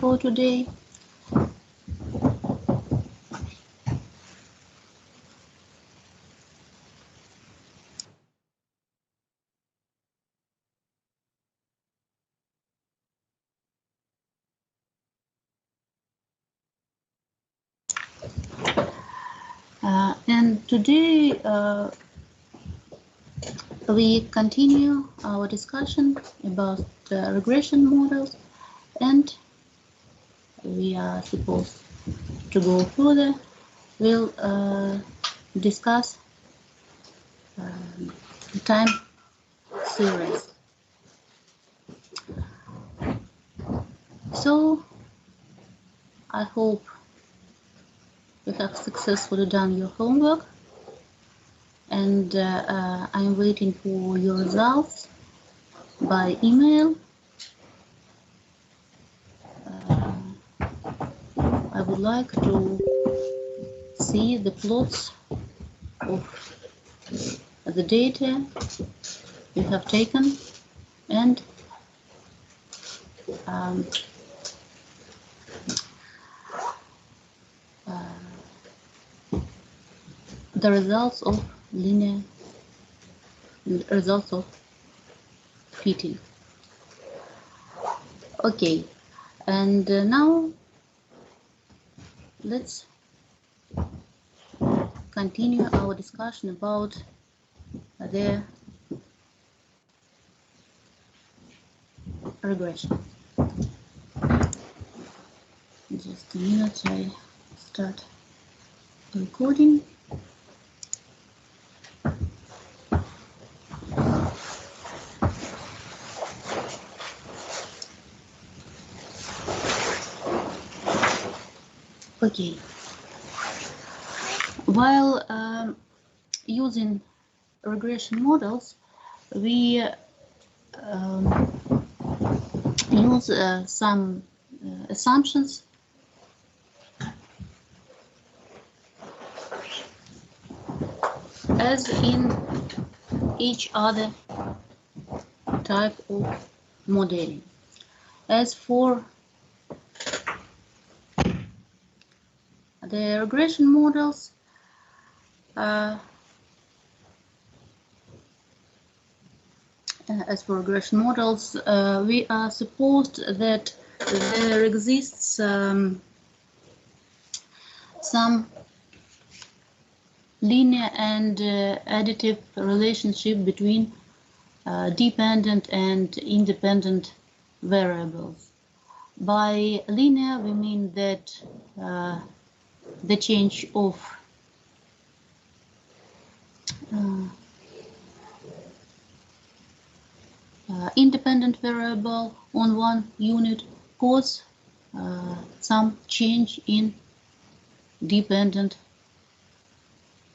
for today. And today we continue our discussion about regression models, and we are supposed to go further. We'll discuss time series. So I hope you have successfully done your homework, and I'm waiting for your results by email. I would like to see the plots of the data you have taken and the results of linear results of fitting. Okay, and now let's continue our discussion about the regression. Just a minute, I start recording. Okay. While using regression models, we use some assumptions as in each other type of modeling. As for the regression models, we are supposed that there exists some linear and additive relationship between dependent and independent variables. By linear, we mean that the change of independent variable on one unit cause some change in dependent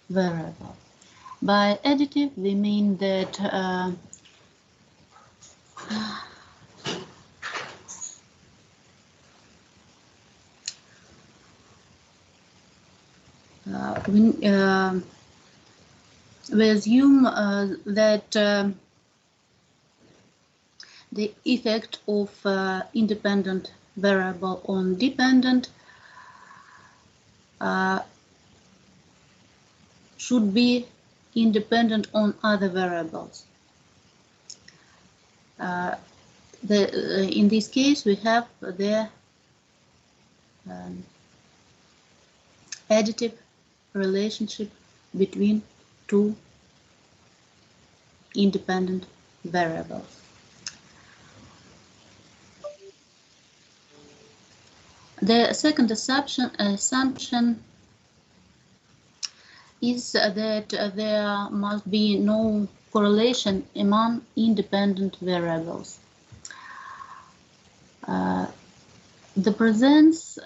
variable. By additive, we mean that we assume that the effect of independent variable on dependent should be independent on other variables. In this case, we have the additive relationship between two independent variables. The second assumption is that there must be no correlation among independent variables. The presence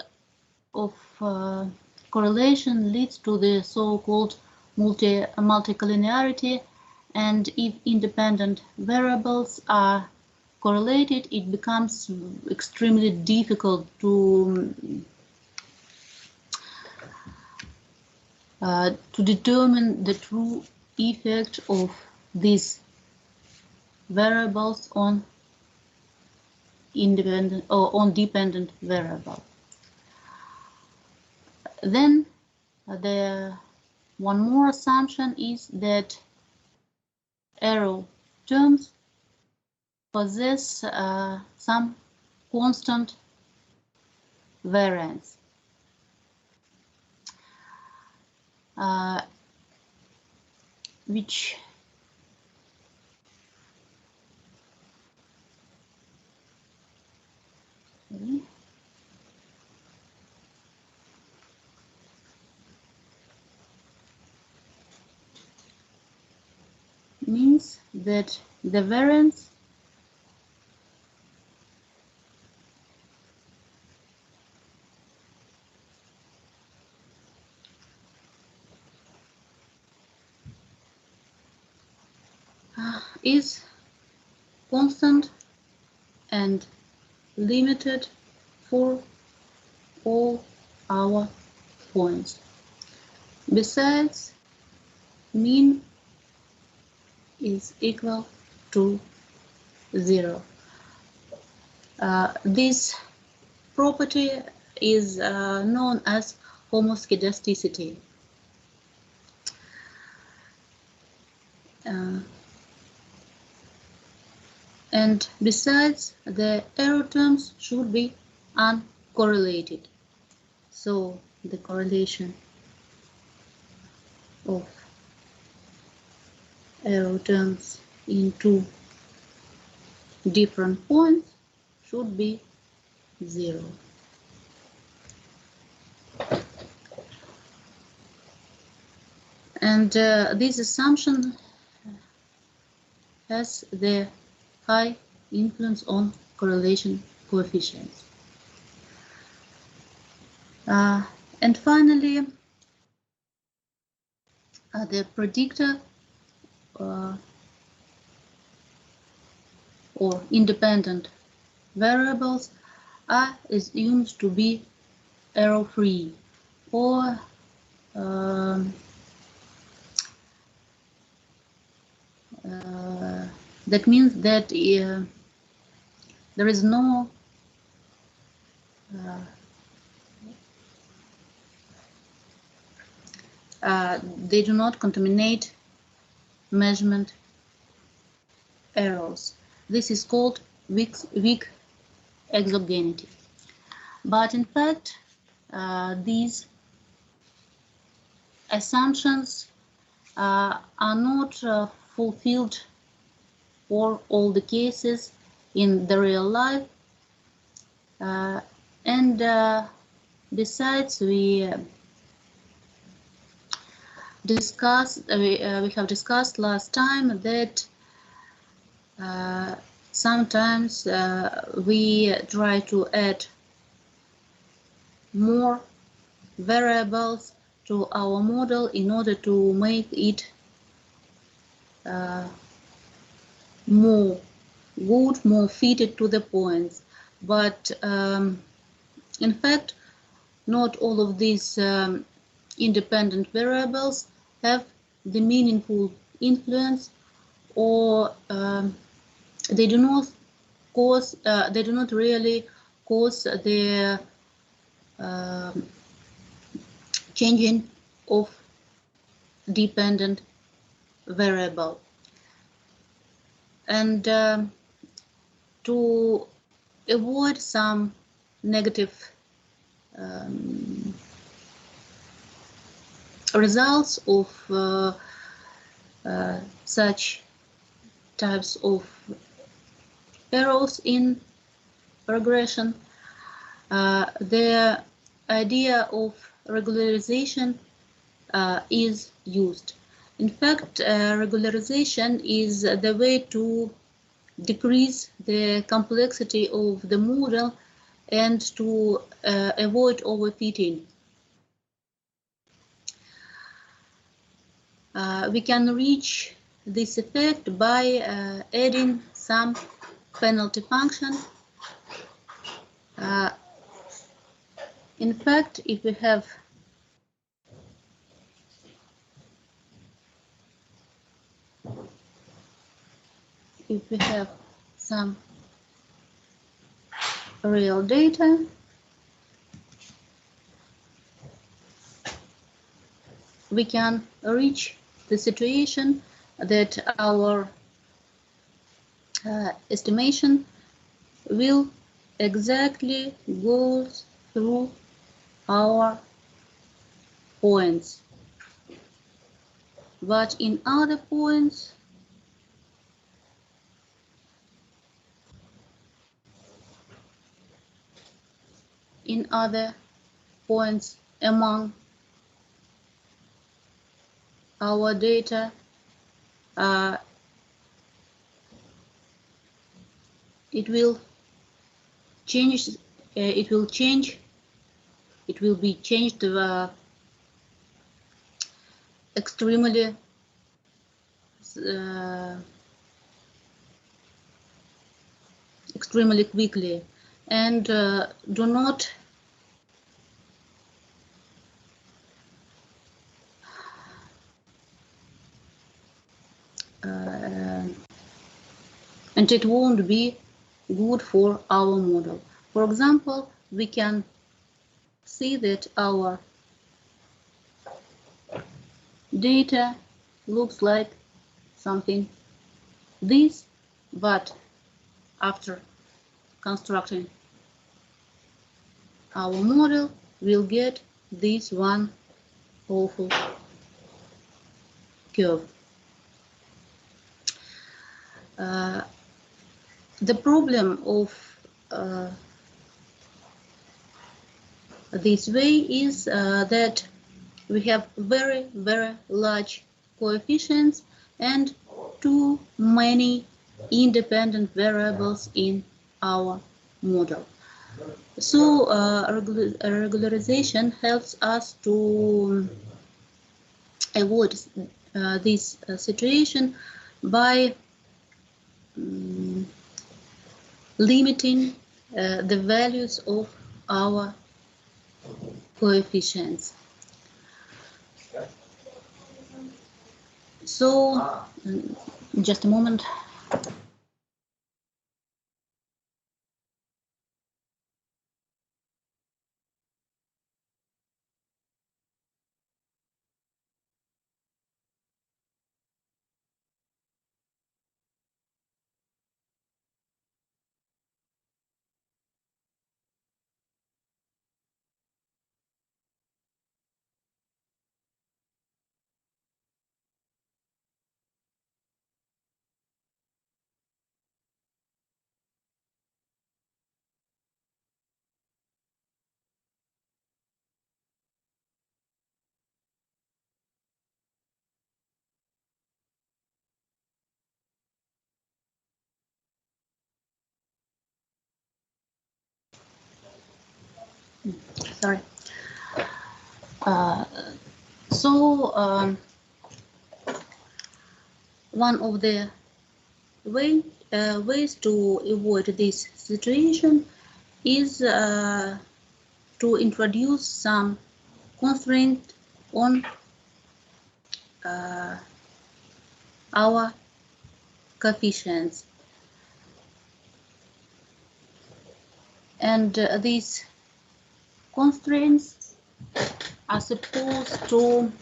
of correlation leads to the so-called multicollinearity, and if independent variables are correlated, it becomes extremely difficult to determine the true effect of these variables on independent or on dependent variable. Then the one more assumption is that arrow terms possess some constant variance. Which means that the variance is constant and limited for all our points. Besides, mean is equal to 0. This property is known as homoscedasticity. And besides, the error terms should be uncorrelated. So the correlation of arrow terms in two different points should be 0. And this assumption has the high influence on correlation coefficients. And finally, the predictor or independent variables are assumed to be error-free, or that means that there is no they do not contaminate measurement errors. This is called weak exogeneity. But in fact, these assumptions are not fulfilled for all the cases in the real life. And besides, we have discussed last time that sometimes we try to add more variables to our model in order to make it more good, more fitted to the points. But in fact, not all of these independent variables have the meaningful influence, or they do not really cause the changing of dependent variable. And to avoid some negative results of such types of errors in regression, the idea of regularization is used. In fact, regularization is the way to decrease the complexity of the model and to avoid overfitting. We can reach this effect by adding some penalty function. In fact, if we have some real data, we can reach the situation that our estimation will exactly go through our points. But in other points, among our data, it will change. It will be changed extremely quickly, and do not and it won't be good for our model. For example, we can see that our data looks like something this, but after constructing our model, we'll get this one awful curve. The problem of this way is that we have very large coefficients and too many independent variables in our model. So regularization helps us to avoid this situation by limiting the values of our coefficients. So, just a moment. Sorry. One of the ways to avoid this situation is to introduce some constraint on our coefficients. And these constraints are supposed to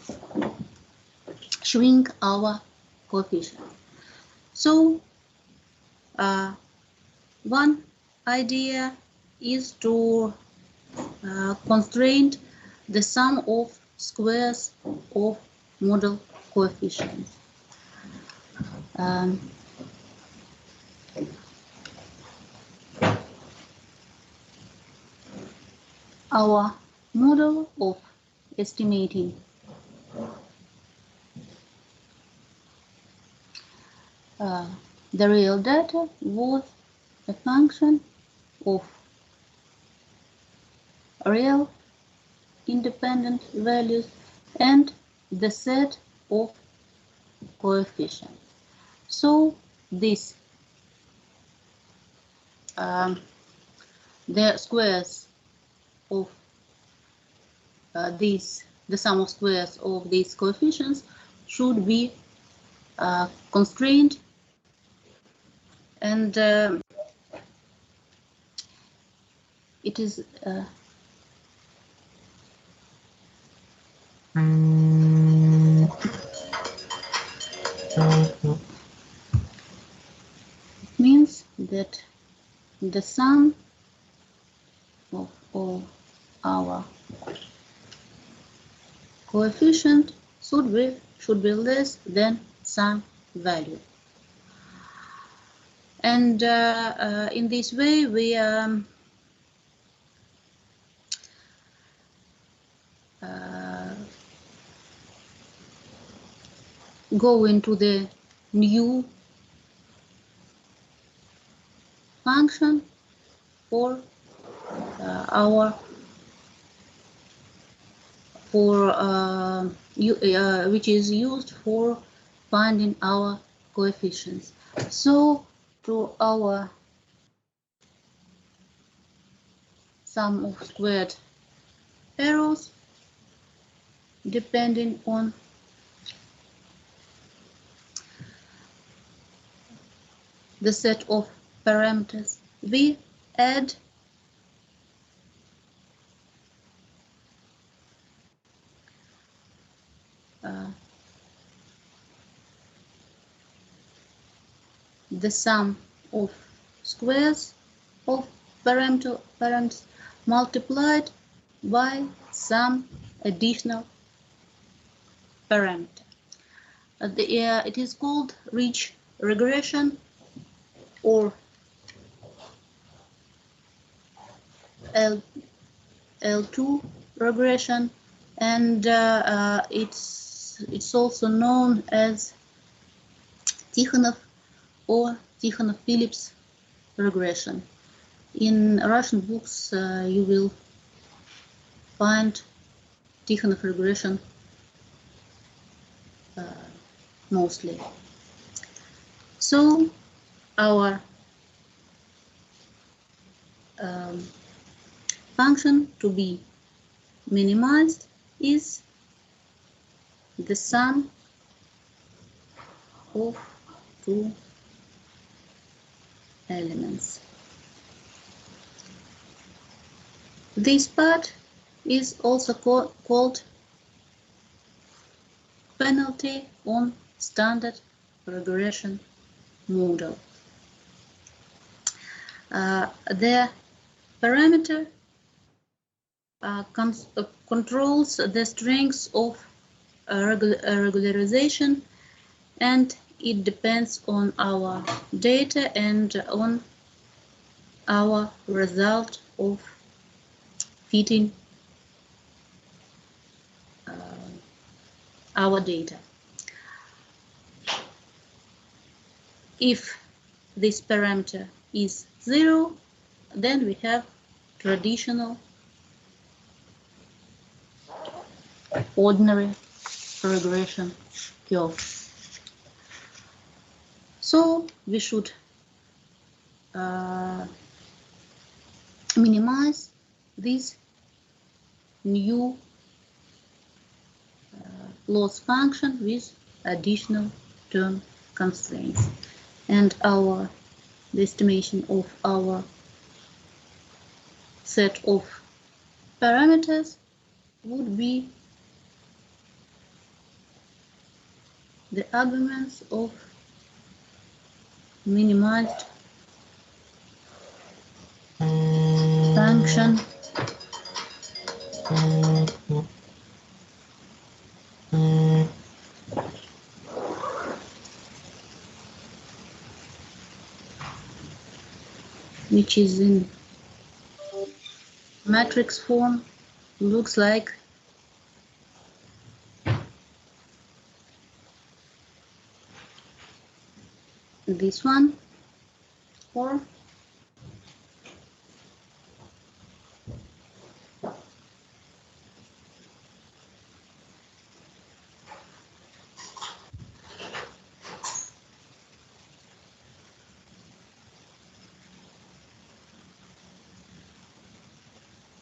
shrink our coefficient. So one idea is to constrain the sum of squares of model coefficients. Our model of estimating the real data was a function of real independent values and the set of coefficients. So this the squares of the sum of squares of these coefficients should be constrained, and it is means that the sum of all our coefficient should be less than some value. And in this way, we go into the new function for which is used for finding our coefficients. So to our sum of squared errors depending on the set of parameters, we add the sum of squares of parameters multiplied by some additional parameter. It is called ridge regression or L2 regression, and it's also known as Tikhonov or Tikhonov-Phillips regression. In Russian books, you will find Tikhonov regression mostly. So our function to be minimized is the sum of two elements. This part is also called penalty on standard regression model. The parameter controls the strength of regularization, and it depends on our data and on our result of fitting our data. If this parameter is 0, then we have traditional ordinary regression curve. So we should minimize this new loss function with additional term constraints, and the estimation of our set of parameters would be the arguments of minimized function which is in matrix form, looks like this one, or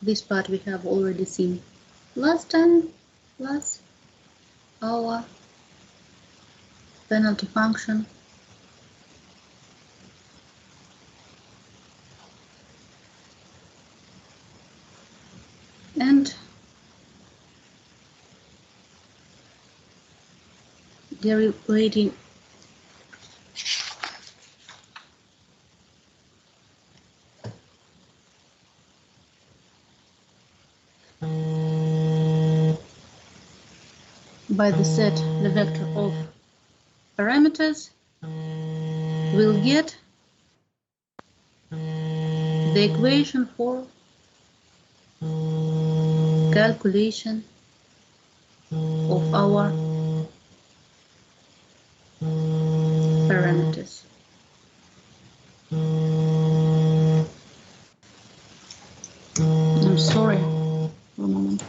this part we have already seen last time, plus our penalty function and derivating by the set, the vector of parameters, we'll get the equation for calculation of our parameters. I'm sorry for a moment.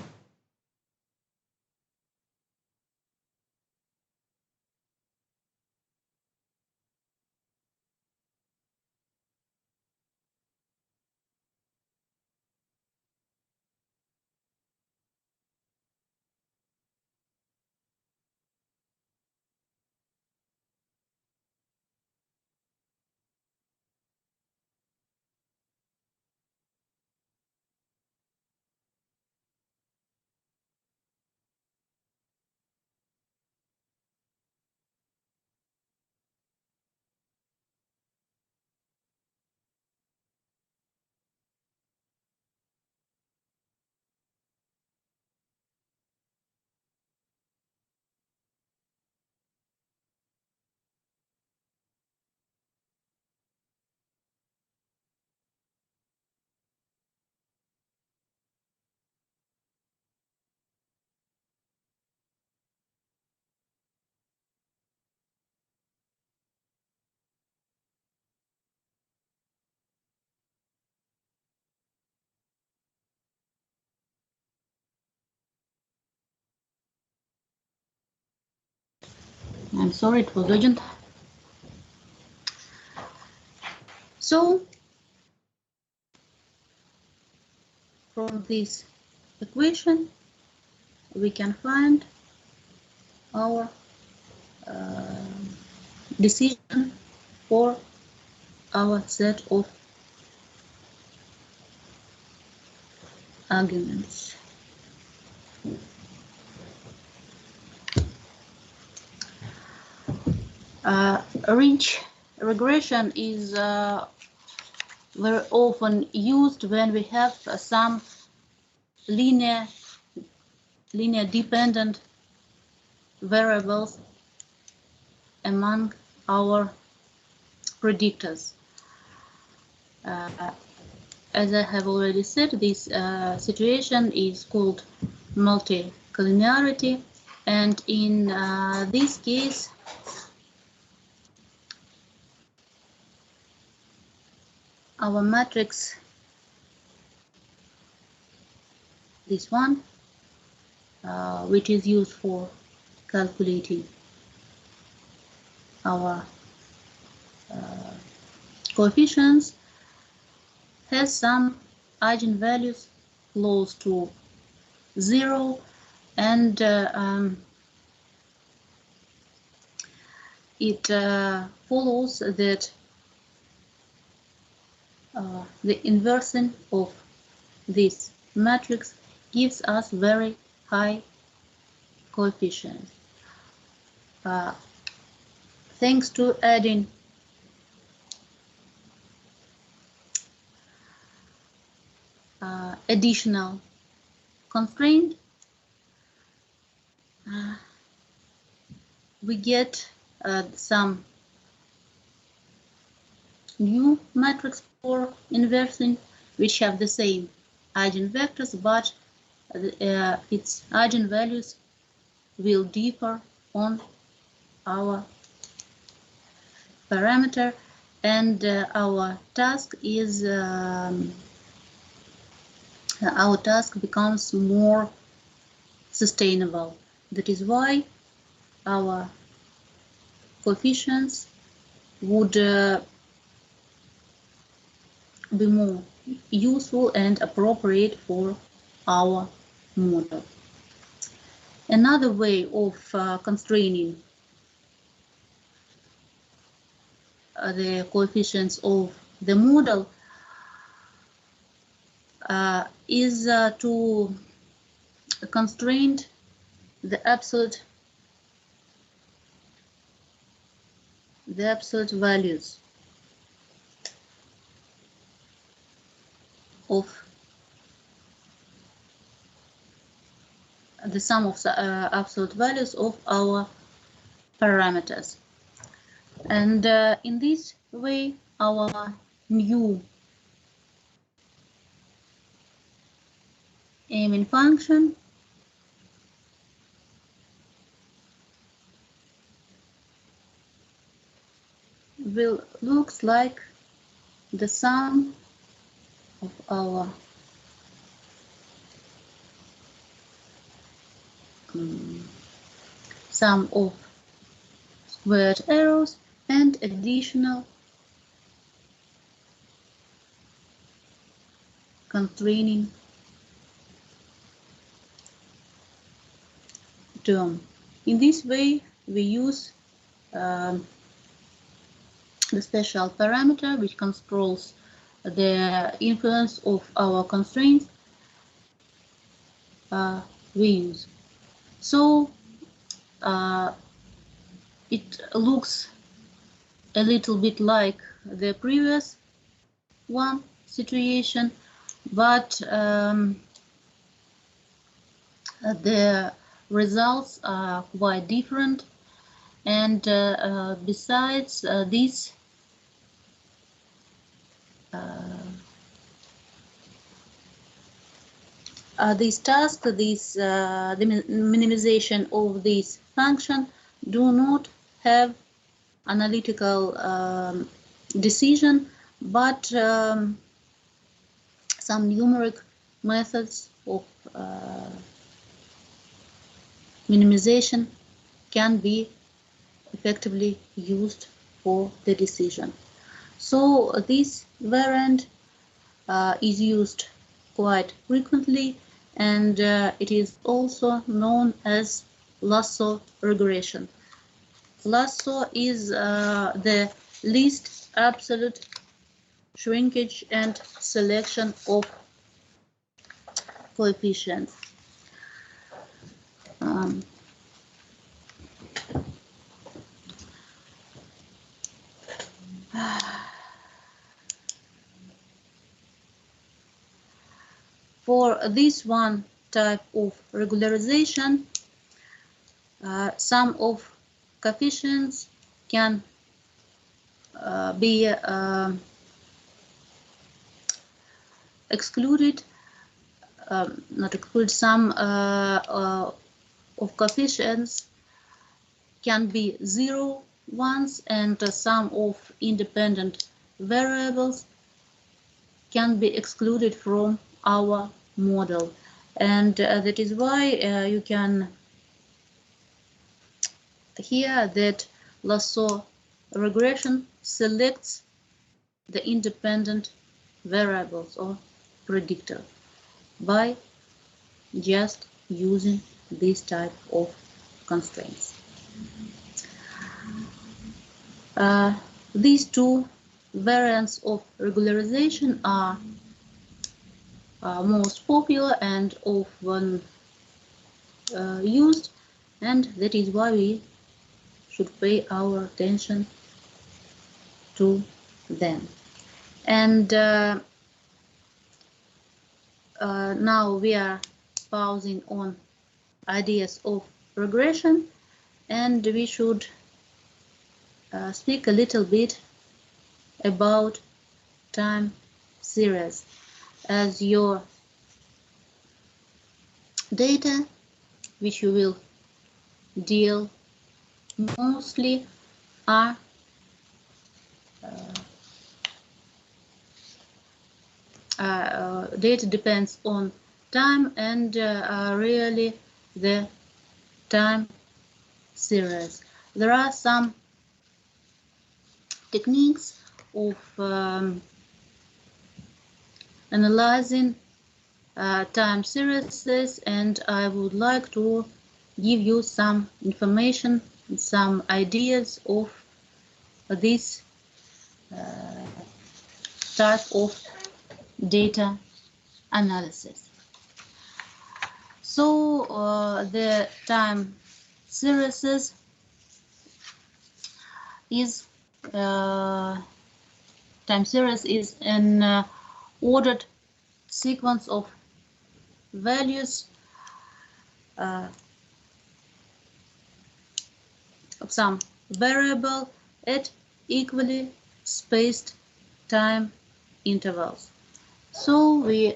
I'm sorry, it was urgent. So, from this equation, we can find our decision for our set of arguments. Ridge regression is very often used when we have some linear dependent variables among our predictors. As I have already said, this situation is called multicollinearity, and in this case, our matrix, this one, which is used for calculating our coefficients, has some eigenvalues close to 0, and it follows that the inversion of this matrix gives us very high coefficients. Thanks to adding additional constraint, we get some new matrix for inversing, which have the same eigenvectors, but its eigenvalues will differ on our parameter, and our task becomes more sustainable. That is why our coefficients would be more useful and appropriate for our model. Another way of constraining the coefficients of the model is to constrain the absolute values of the sum of the absolute values of our parameters. And in this way, our new aiming function will looks like the sum of our sum of squared arrows and additional constraining term. In this way, we use the special parameter which controls the influence of our constraints we use. So it looks a little bit like the previous one situation, but the results are quite different. And besides this, this task, the minimization of this function do not have analytical decision, but some numeric methods of minimization can be effectively used for the decision. So this variant is used quite frequently, and it is also known as lasso regression. Lasso is the least absolute shrinkage and selection of coefficients. For this one type of regularization, sum of coefficients can be excluded, not excluded, sum of coefficients can be 0 ones, and sum of independent variables can be excluded from our model. And that is why you can hear that lasso regression selects the independent variables or predictor by just using this type of constraints. These two variants of regularization are most popular and often used, and that is why we should pay our attention to them. And now we are pausing on ideas of regression, and we should speak a little bit about time series, as your data, which you will deal mostly, are data depends on time and really the time series. There are some techniques of analyzing time series, and I would like to give you some information, some ideas of this type of data analysis. So the time series is an ordered sequence of values of some variable at equally spaced time intervals. So we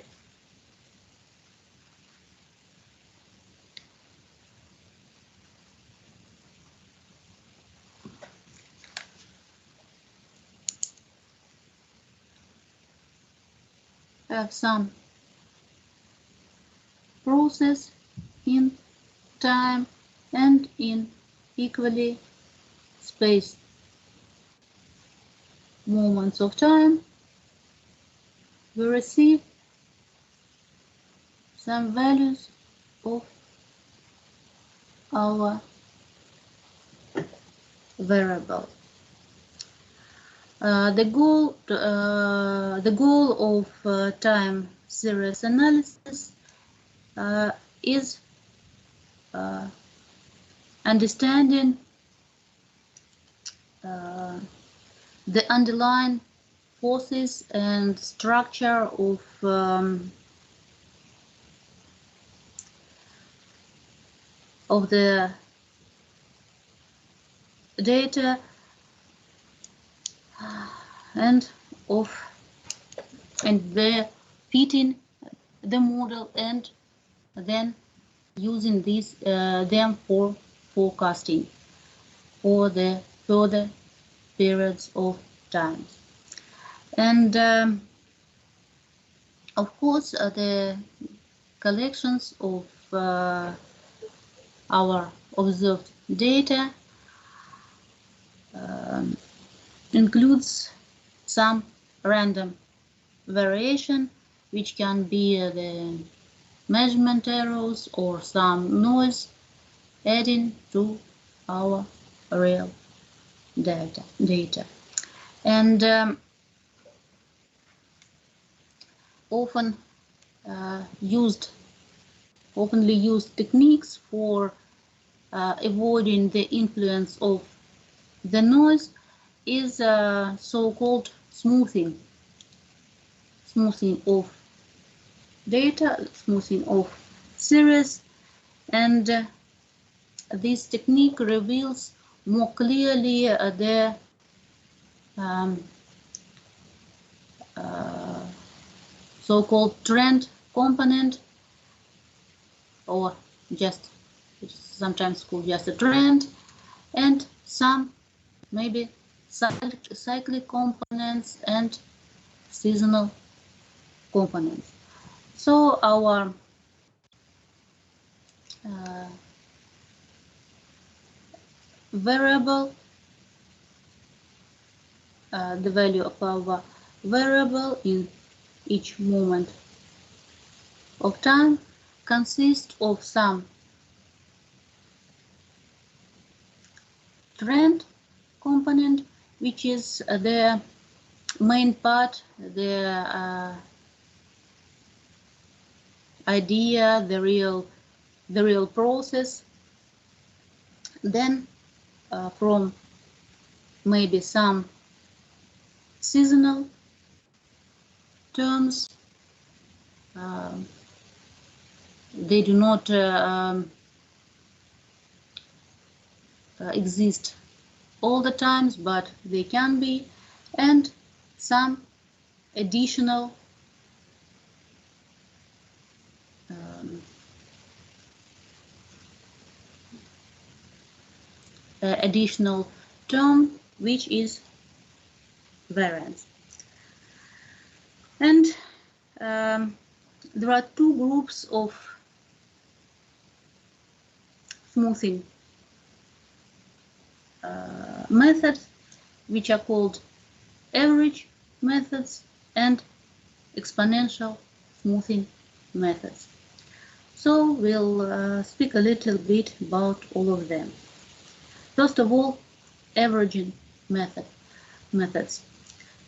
have some process in time and in equally spaced moments of time. We receive some values of our variable. The goal of time series analysis is understanding the underlying forces and structure of the data and the fitting the model, and then using these them for forecasting for the further periods of time. And of course the collections of our observed data includes some random variation, which can be the measurement errors or some noise adding to our real data. And oftenly used techniques for avoiding the influence of the noise is so-called smoothing of data, smoothing of series, and this technique reveals more clearly the so-called trend component, or just sometimes called just a trend, and some maybe cyclic components and seasonal components. So our variable, the value of our variable in each moment of time consists of some trend component, which is the main part, the idea, the real process. Then from maybe some seasonal terms, they do not exist all the times, but they can be, and some additional term, which is variance. And there are two groups of smoothing methods, which are called average methods and exponential smoothing methods. So we'll speak a little bit about all of them. First of all, averaging methods.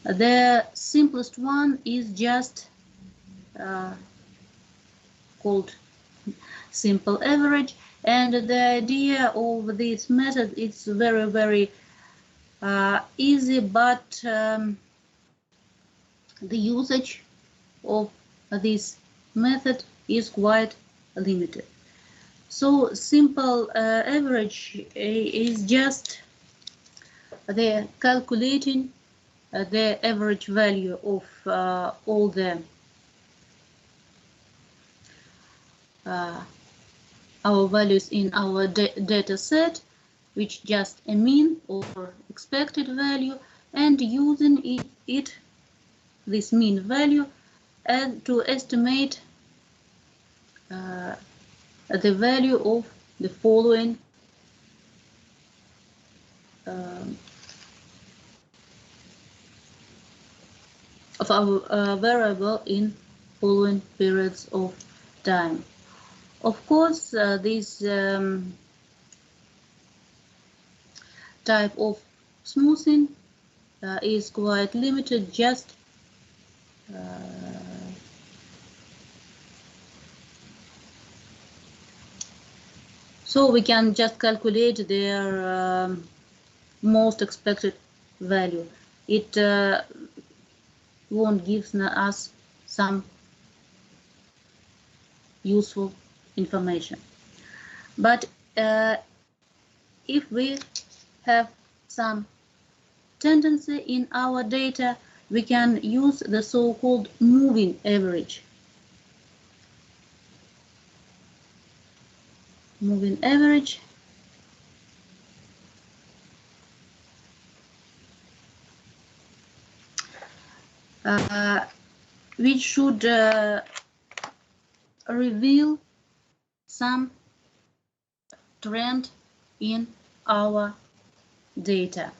The simplest one is just called simple average. And the idea of this method is very, very easy, but the usage of this method is quite limited. So simple average is just the calculating the average value of all the our values in our data set, which just a mean or expected value, and using this mean value and to estimate the value of the following of our variable in following periods of time. Of course, this type of smoothing is quite limited, just so we can just calculate their most expected value. It won't give us some useful information. But if we have some tendency in our data, we can use the so-called moving average. Moving average which should reveal some trend in our data.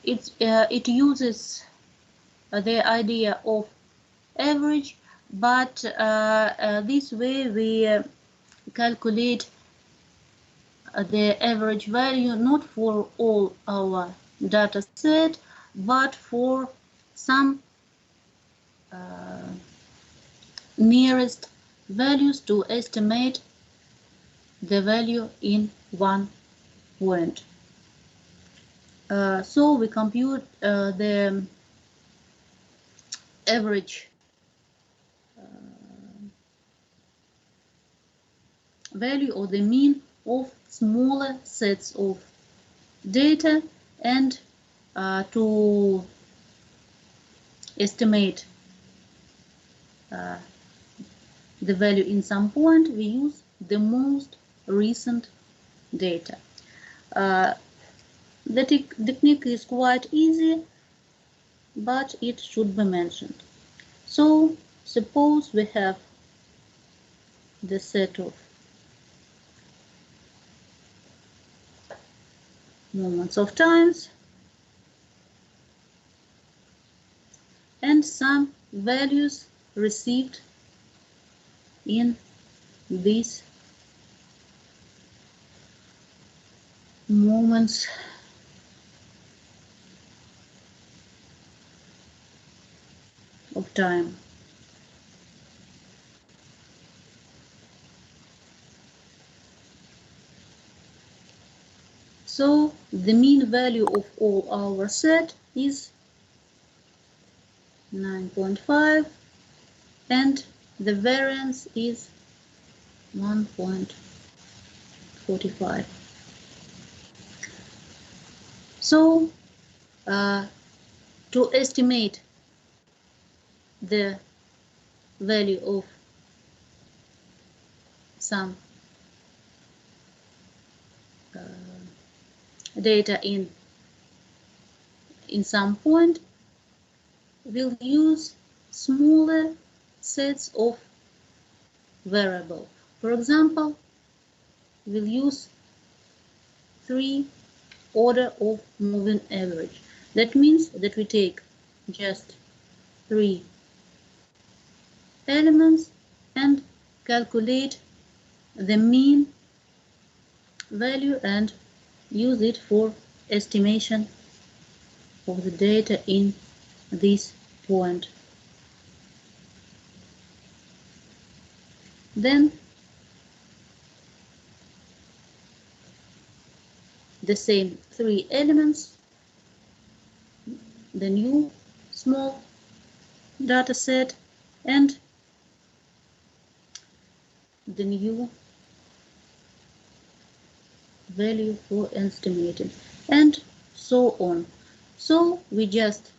It uses the idea of average, but this way we calculate the average value not for all our data set, but for some nearest values to estimate the value in one point. So we compute the average value or the mean of smaller sets of data, and to estimate the value in some point, we use the most recent data. The technique is quite easy, but it should be mentioned. So suppose we have the set of moments of times and some values received in these moments of time. So the mean value of all our set is 9.5 and the variance is 1.45. So to estimate the value of some data in some point, we'll use smaller sets of variable. For example, we'll use 3 order of moving average. That means that we take just 3 elements and calculate the mean value and use it for estimation of the data in this point Then the same 3 elements, the new small data set and the new value for estimating, and so on. So we just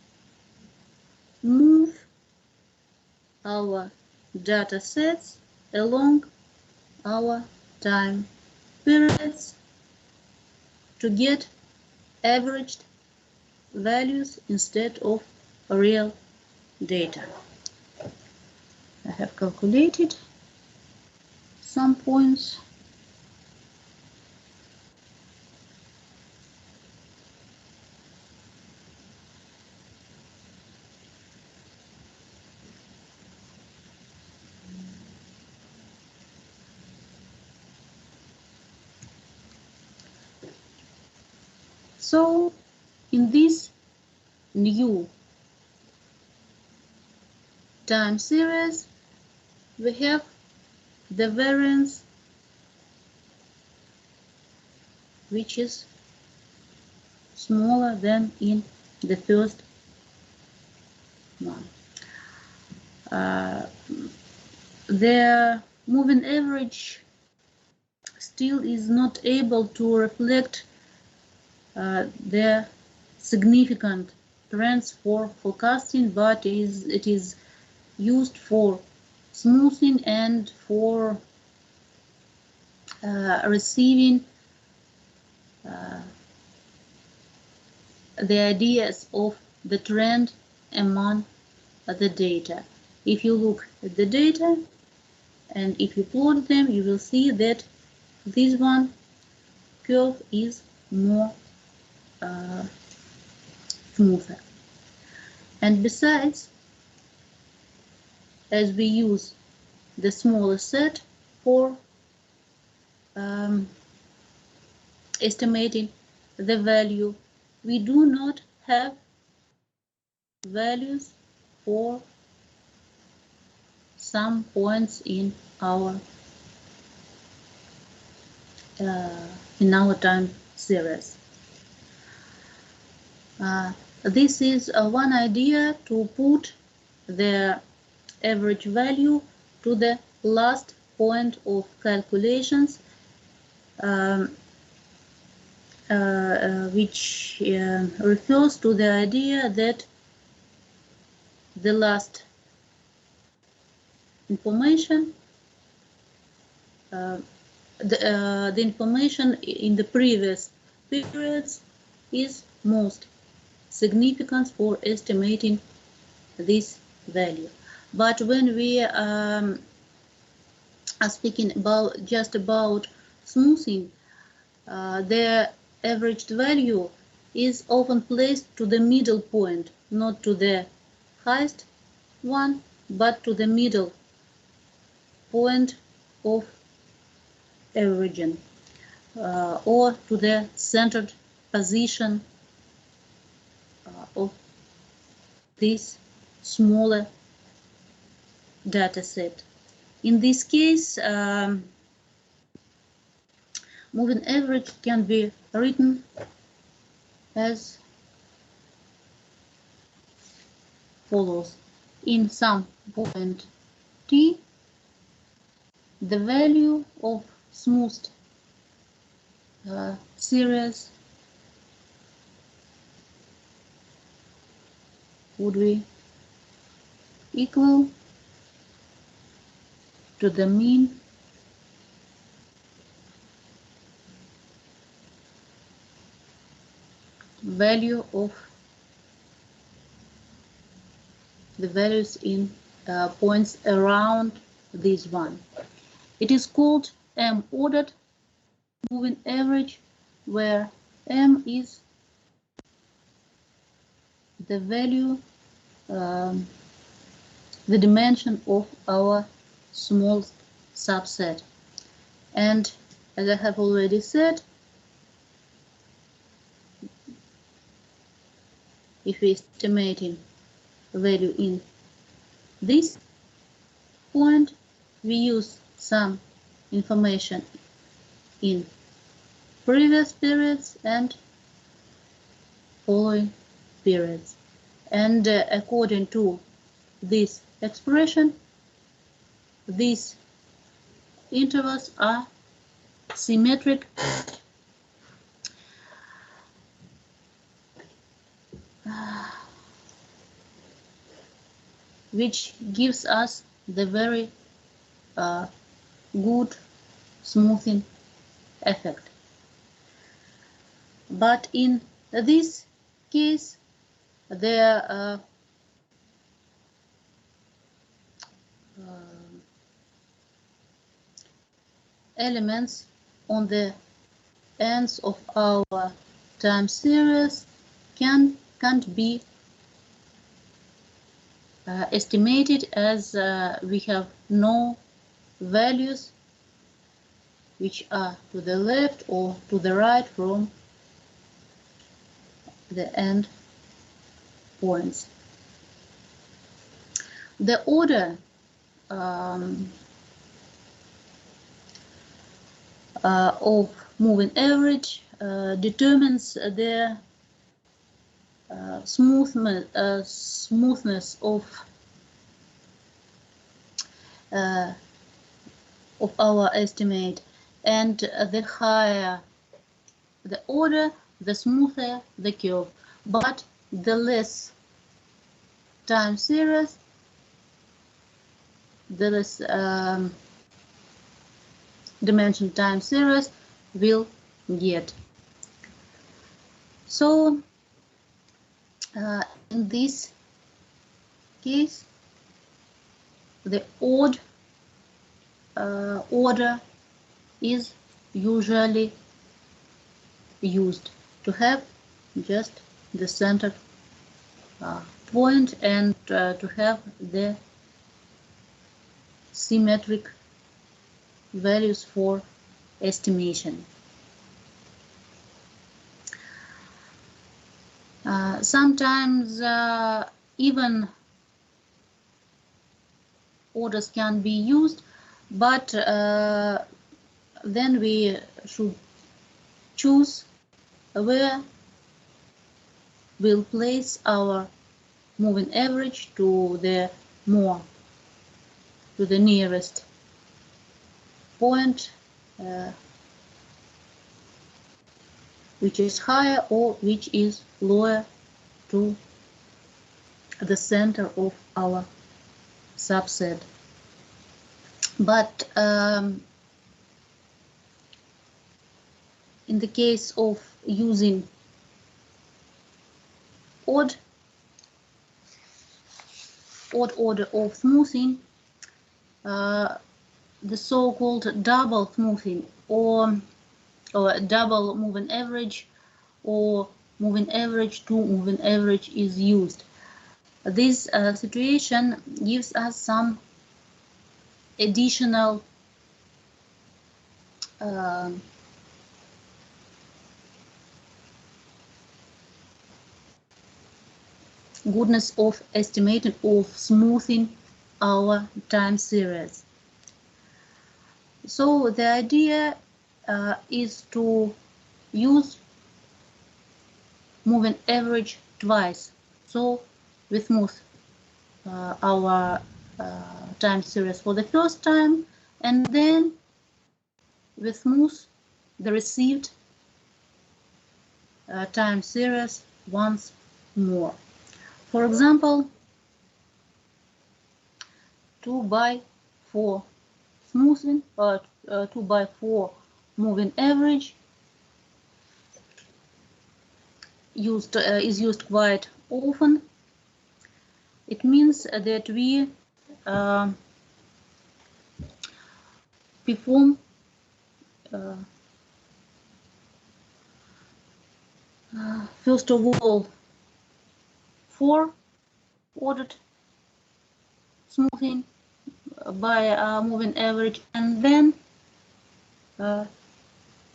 move our data sets along our time periods to get averaged values instead of real data. I have calculated some points. So in this new time series, we have the variance which is smaller than in the first one. The moving average still is not able to reflect the significant trends for forecasting, but it is used for smoothing and for receiving the ideas of the trend among the data. If you look at the data and if you plot them, you will see that this one curve is more smoother. And besides, as we use the smaller set for estimating the value, we do not have values for some points in our time series. This is one idea to put the average value to the last point of calculations, which refers to the idea that the last information, the information in the previous periods is most significant for estimating this value. But when we are speaking just about smoothing, the averaged value is often placed to the middle point, not to the highest one, but to the middle point of averaging, or to the centered position of this smaller data set. In this case, moving average can be written as follows. In some point t, the value of smoothed series would be equal to the mean value of the values in points around this one. It is called M-ordered moving average, where M is the value, the dimension of our small subset. And as I have already said, if we estimating value in this point, we use some information in previous periods and following periods. And according to this expression, these intervals are symmetric which gives us the very good smoothing effect. But in this case, there are elements on the ends of our time series can't be estimated, as we have no values which are to the left or to the right from the end points. The order of moving average determines the smoothness of our estimate, and the higher the order, the smoother the curve. But the less time series, the less dimension time series will get. So in this case, the odd order is usually used to have just the center point and to have the symmetric values for estimation. Sometimes even orders can be used, but then we should choose where we'll place our moving average to the nearest point, which is higher or which is lower to the center of our subset. But in the case of using odd order of smoothing, the so-called double smoothing or double moving average or moving average to moving average is used. This situation gives us some additional goodness of estimating, of smoothing our time series. So the idea is to use moving average twice. So we smooth our time series for the first time, and then we smooth the received time series once more. For example, 2/4 smoothing, 2/4 moving average is used quite often. It means that we perform first of all 4 ordered smoothing by moving average, and then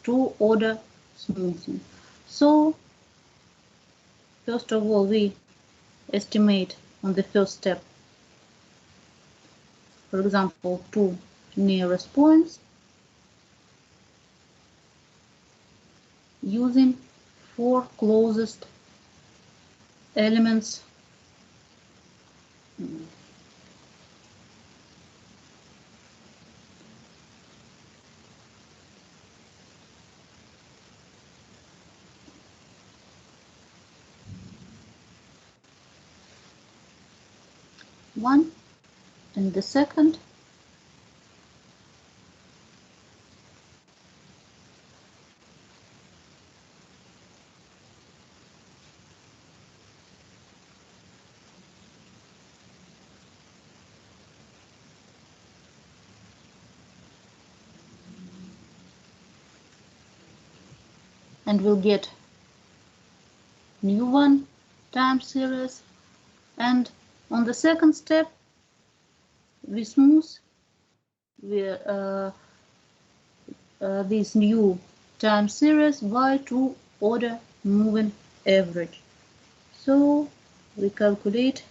2 order smoothing. So first of all, we estimate on the first step, for example, 2 nearest points using 4 closest elements one and the second and we'll get new one time series, and on the second step we smooth this new time series by 2 order moving average. So we calculate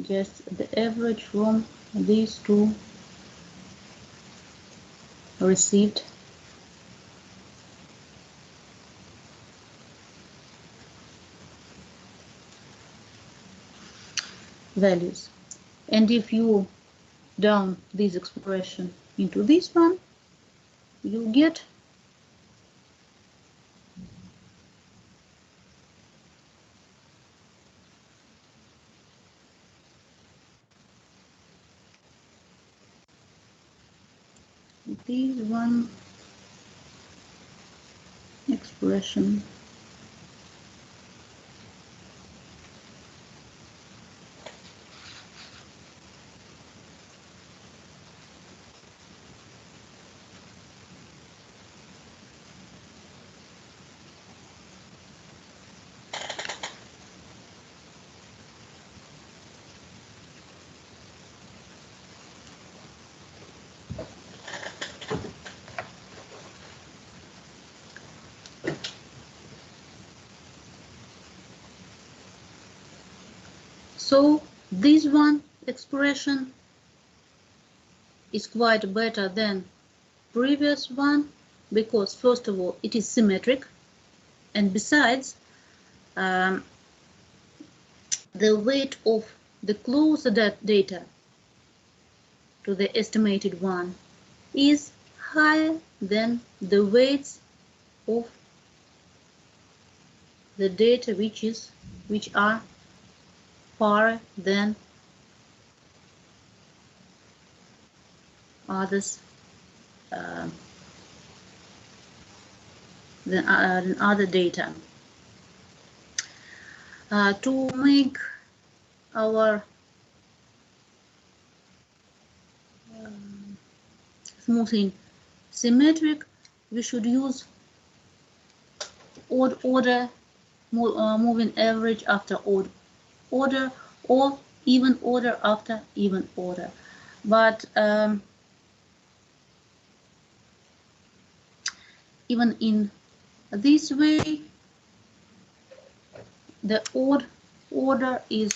just the average from these two received values. And if you down this expression into this one, you get this one expression. So this one expression is quite better than previous one because first of all it is symmetric, and besides the weight of the closer data to the estimated one is higher than the weights of the data which are far than others than other data. To make our smoothing symmetric, we should use odd order moving average after odd order, or even order after even order. But even in this way, the odd order is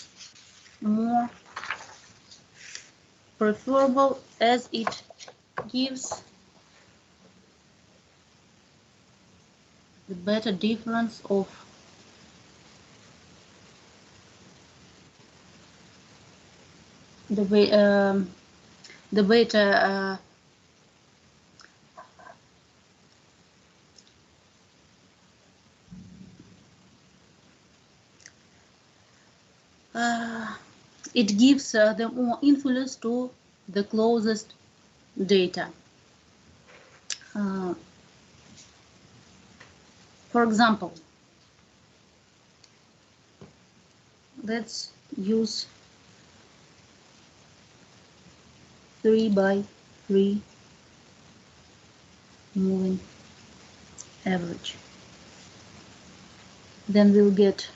more preferable as it gives the better difference of the better it gives the more influence to the closest data. For example, let's use 3 by 3 moving average. Then we'll get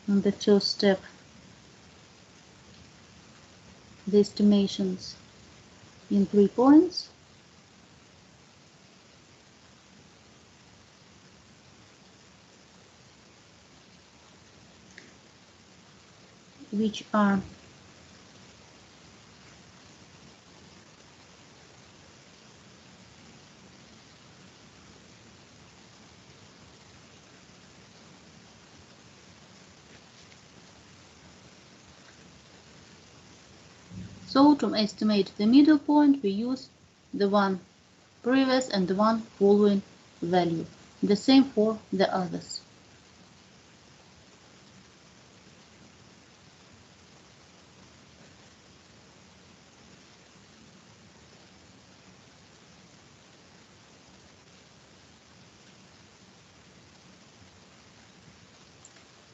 on the first step the estimations in 3 points. which are so to estimate the middle point, we use the one previous and the one following value. The same for the others.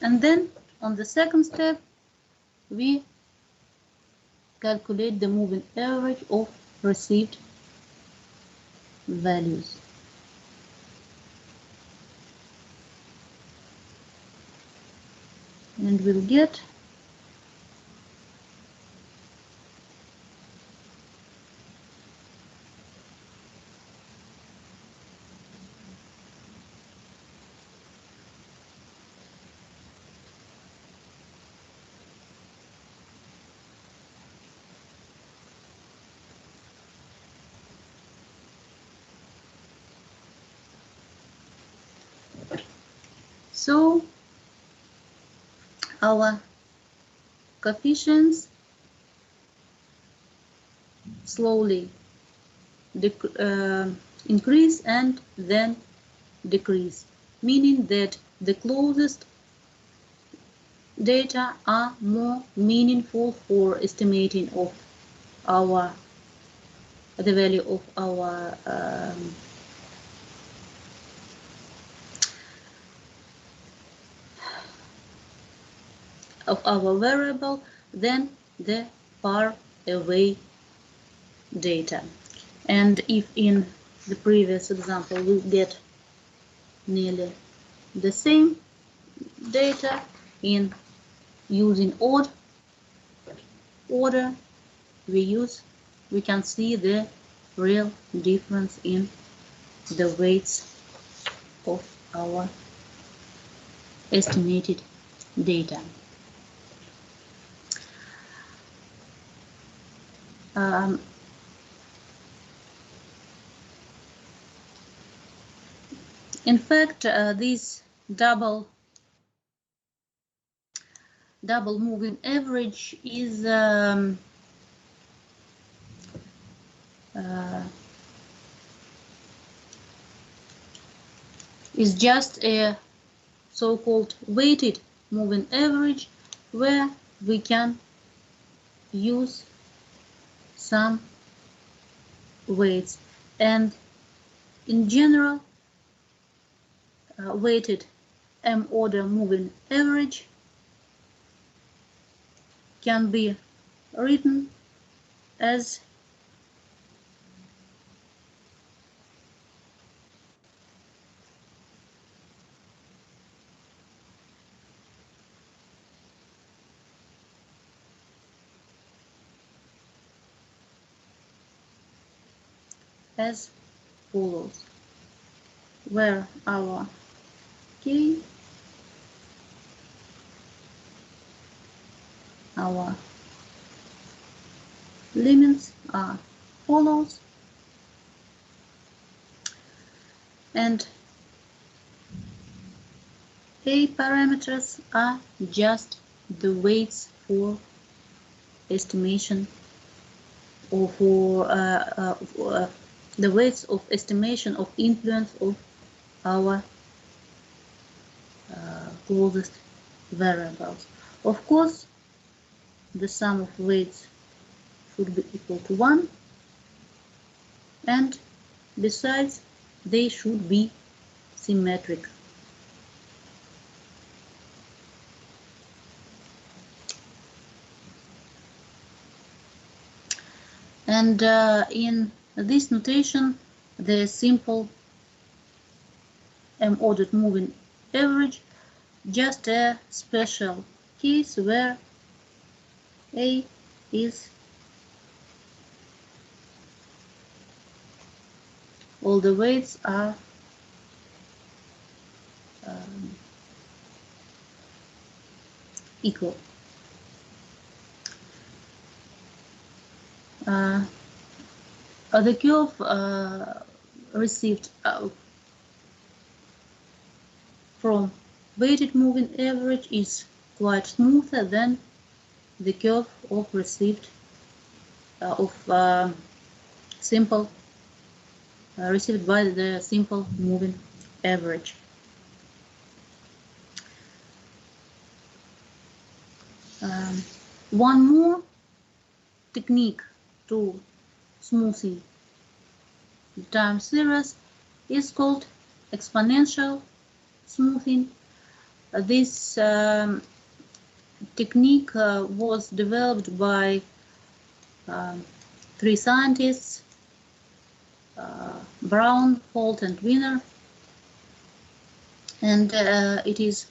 And then on the second step, we calculate the moving average of received values. And we'll get so our coefficients slowly increase and then decrease, meaning that the closest data are more meaningful for estimating of the value of our variable than the far away data. And if in the previous example we get nearly the same data in using odd order, we can see the real difference in the weights of our estimated data. In fact, this double moving average is just a so-called weighted moving average, where we can use some weights, and in general weighted m-order moving average can be written as follows, where our k, our limits are follows, and k parameters are just the weights for estimation, or for the weights of estimation of influence of our closest variables. Of course, the sum of weights should be equal to 1, and besides, they should be symmetric. And in this notation, the simple m-ordered moving average just a special case where A is all the weights are equal. The curve received from weighted moving average is quite smoother than the curve of received simple received by the simple moving average. One more technique to smoothing the time series is called exponential smoothing. This technique was developed by three scientists, Brown, Holt, and Wiener, and it is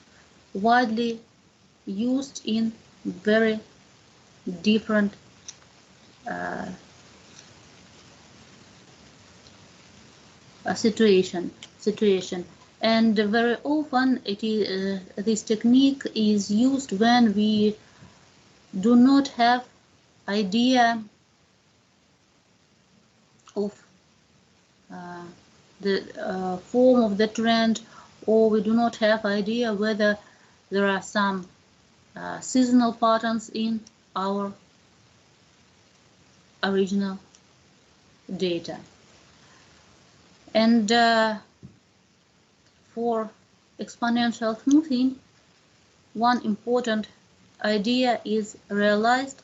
widely used in very different situation, and very often it is this technique is used when we do not have idea of the form of the trend, or we do not have idea whether there are some seasonal patterns in our original data. And for exponential smoothing, one important idea is realized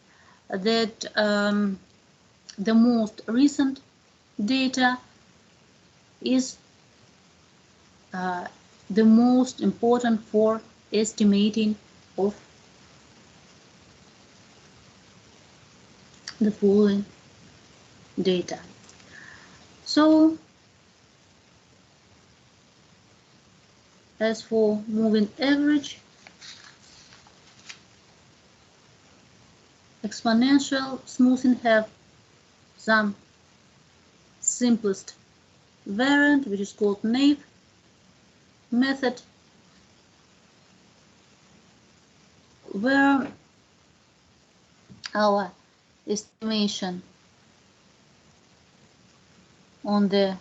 that the most recent data is the most important for estimating of the following data. So, as for moving average, exponential smoothing have some simplest variant, which is called naive method, where our estimation on the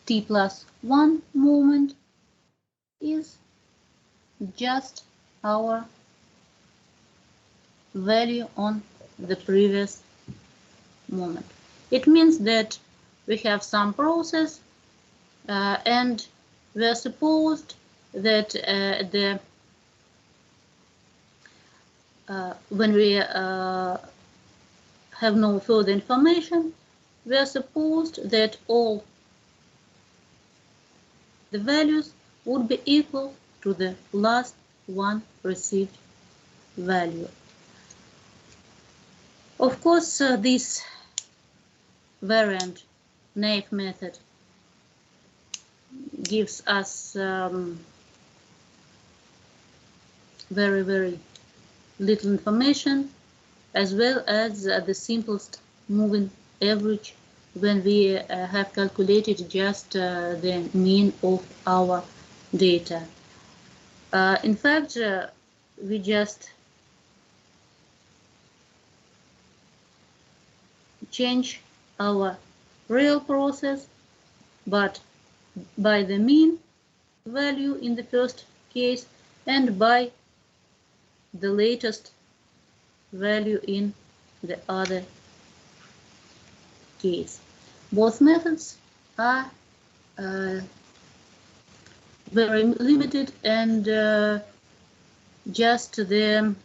t+1 moment is just our value on the previous moment. It means that we have some process and we are supposed that when we have no further information, we are supposed that all the values would be equal to the last one received value. Of course, this variant naive method gives us very, very little information, as well as the simplest moving average when we have calculated just the mean of our data. In fact, we just change our real process, but by the mean value in the first case and by the latest value in the other case. Both methods are very limited, and just the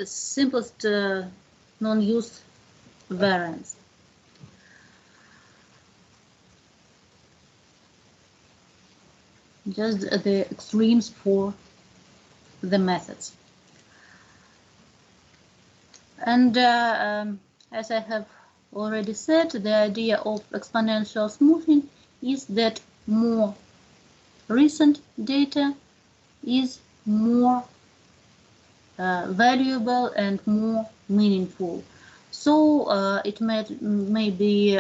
simplest non-use variants. Just the extremes for the methods. And as I have already said, the idea of exponential smoothing is that more recent data is more valuable and more meaningful. So it may be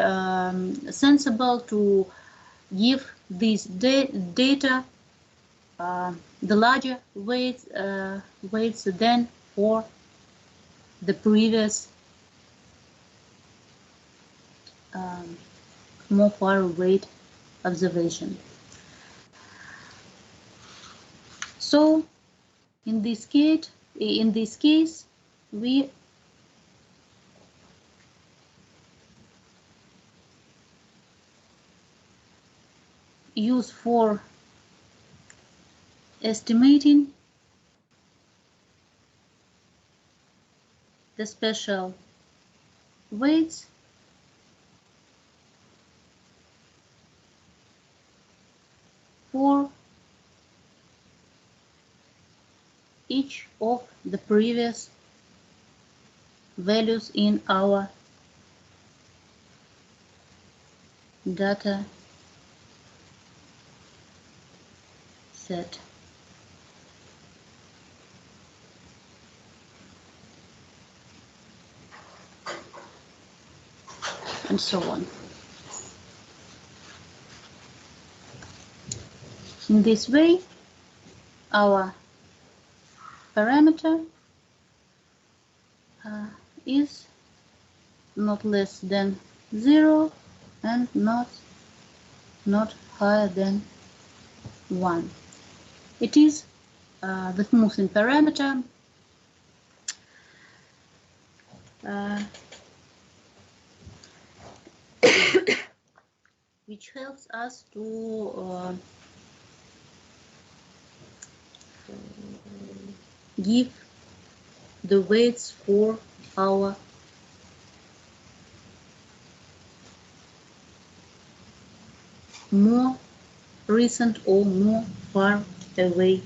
sensible to give this data, the larger weights than for the previous more far away observation. So in this case, we use for estimating the special weights for each of the previous values in our data set. And so on. In this way, our parameter is not less than 0 and not higher than 1. It is the smoothing parameter which helps us to give the weights for our more recent or more far away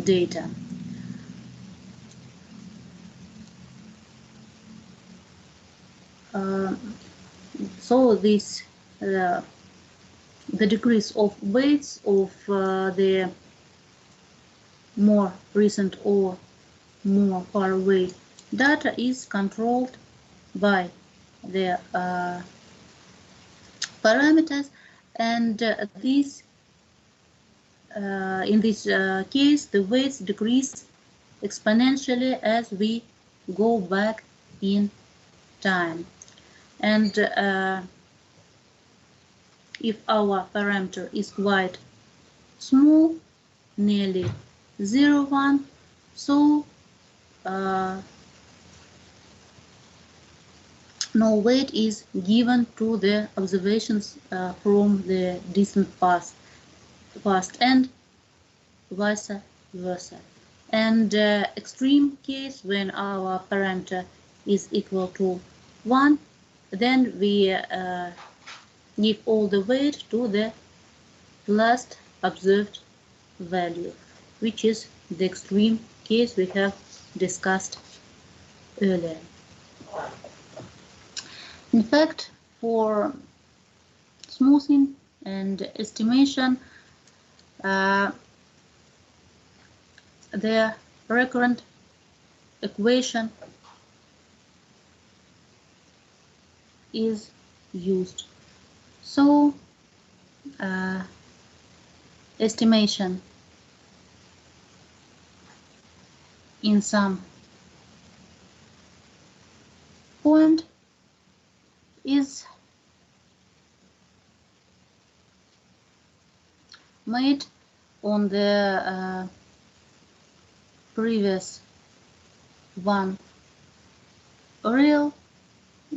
data. So this the decrease of weights of the more recent or more far away data is controlled by the parameters, and this in this case the weights decrease exponentially as we go back in time. And if our parameter is quite small, nearly 0, 1, so no weight is given to the observations from the distant past and vice versa. And extreme case, when our parameter is equal to 1, then we give all the weight to the last observed value, which is the extreme case we have discussed earlier. In fact, for smoothing and estimation, the recurrent equation is used. So, estimation in some point is made on the previous one real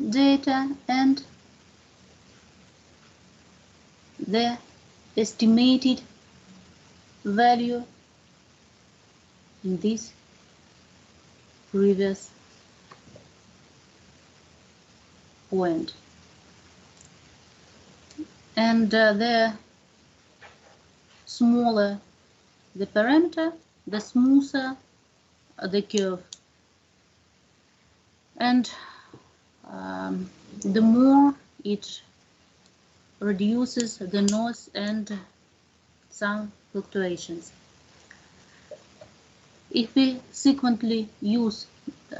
data and the estimated value in this previous point. And the smaller the parameter, the smoother the curve, and the more it reduces the noise and some fluctuations. If we sequentially use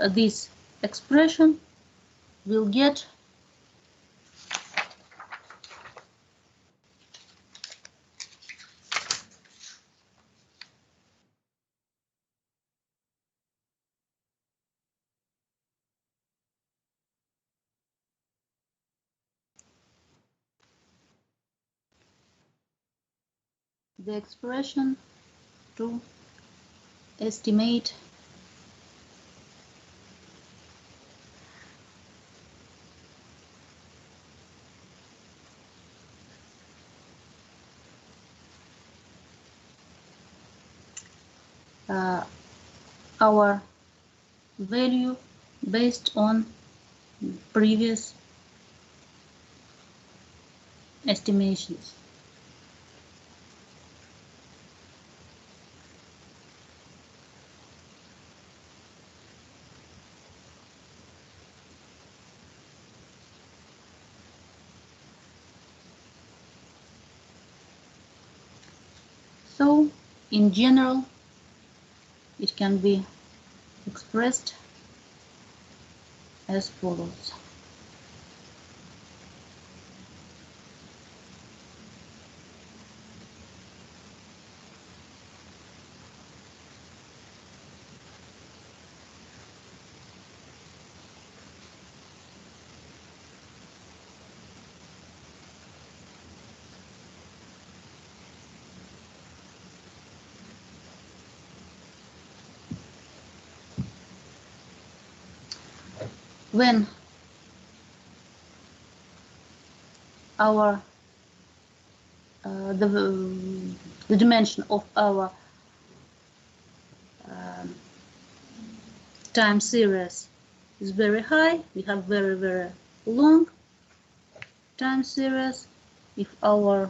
this expression, we'll get the expression to estimate our value based on previous estimations. So, in general, it can be expressed as follows. When our the dimension of our time series is very high, we have very long time series. If our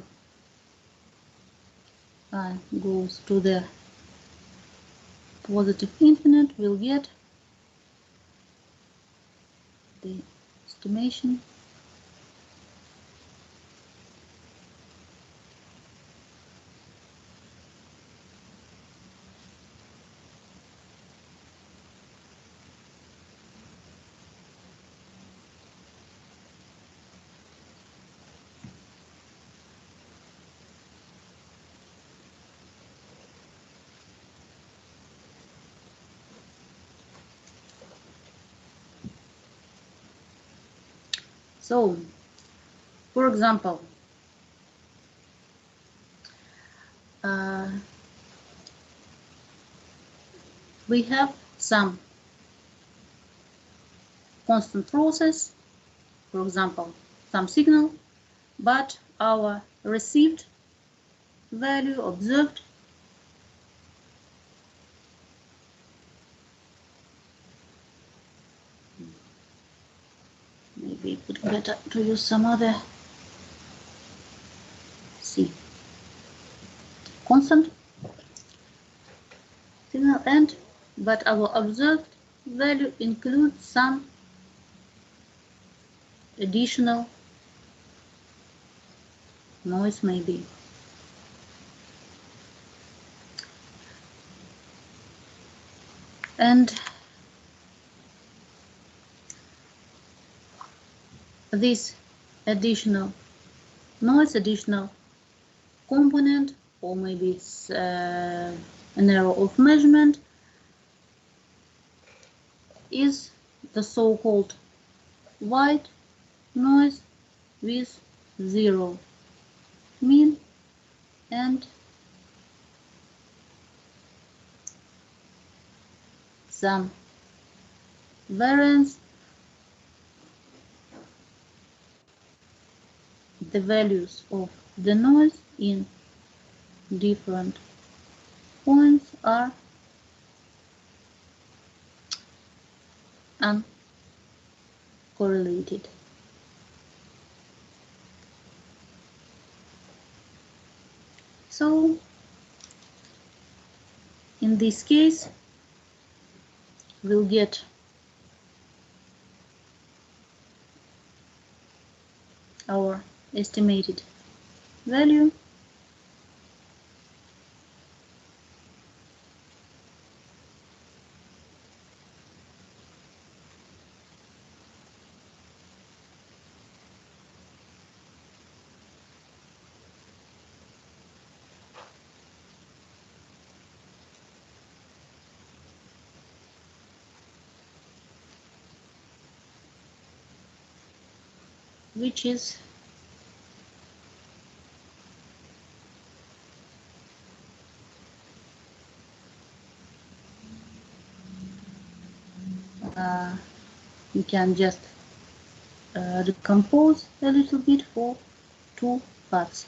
goes to the positive infinite, we'll get the estimation So, for example, we have some constant process, for example, some signal, but our received value observed maybe it would be better to use some other constant signal, and but our observed value includes some additional noise maybe. And this additional noise, additional component, or maybe it's an error of measurement, is the so-called white noise with zero mean and some variance. The values of the noise in different points are uncorrelated. So, in this case, we'll get our estimated value which is we can just decompose a little bit for two parts.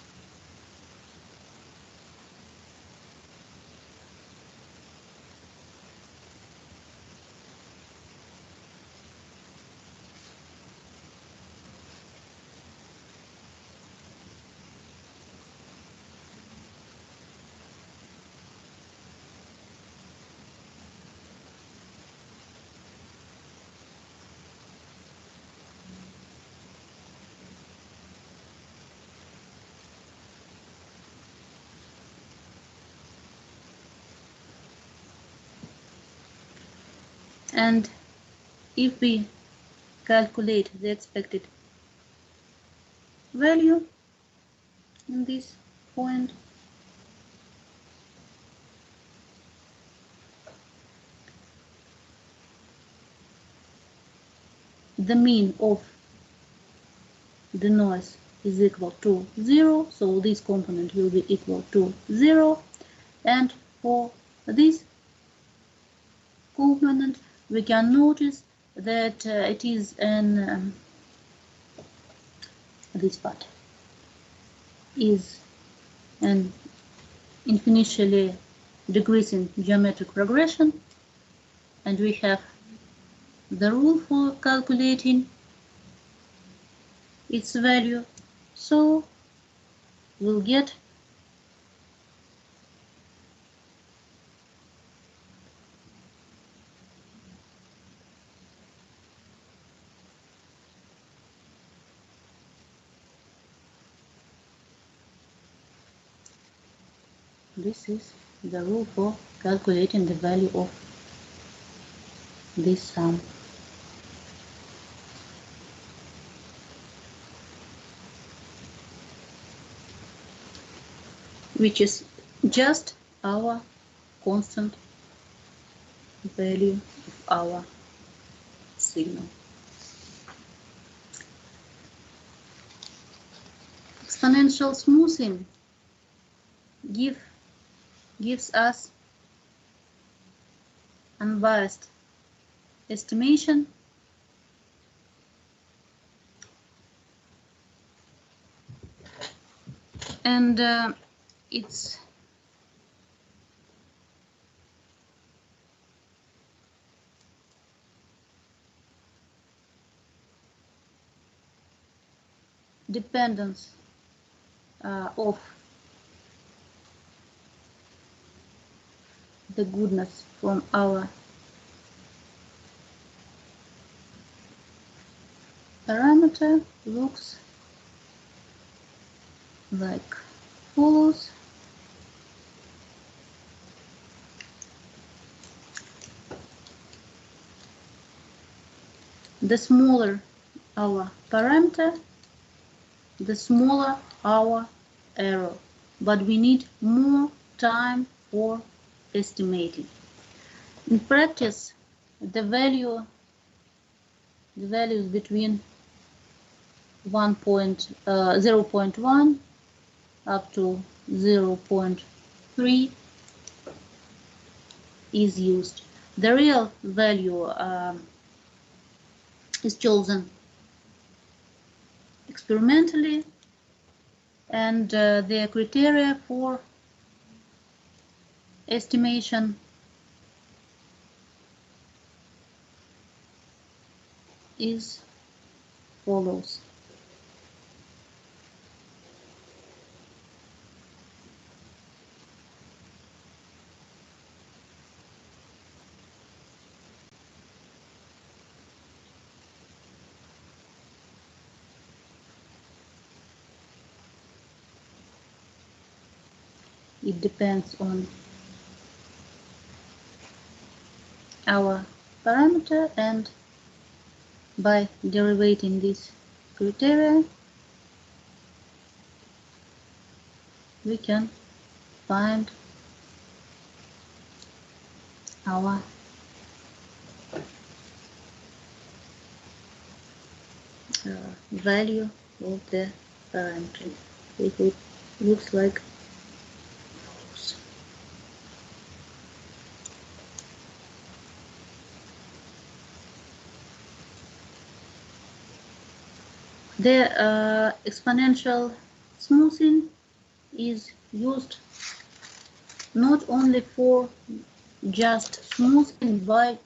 And if we calculate the expected value in this point, the mean of the noise is equal to 0, so this component will be equal to 0, and for this component we can notice that it is an this part is an infinitely decreasing geometric progression, and we have the rule for calculating its value, so we'll get this is the rule for calculating the value of this sum. Which is just our constant value of our signal. Exponential smoothing gives us unbiased estimation and it's dependence of the goodness from our parameter looks like follows. The smaller our parameter, the smaller our error, but we need more time for estimating. In practice, the values between 0.1 up to 0.3 is used. The real value is chosen experimentally, and the criteria for estimation is follows. It depends on our parameter, and by deriving this criteria we can find our value of the parameter. It looks like follows. The exponential smoothing is used not only for just smoothing but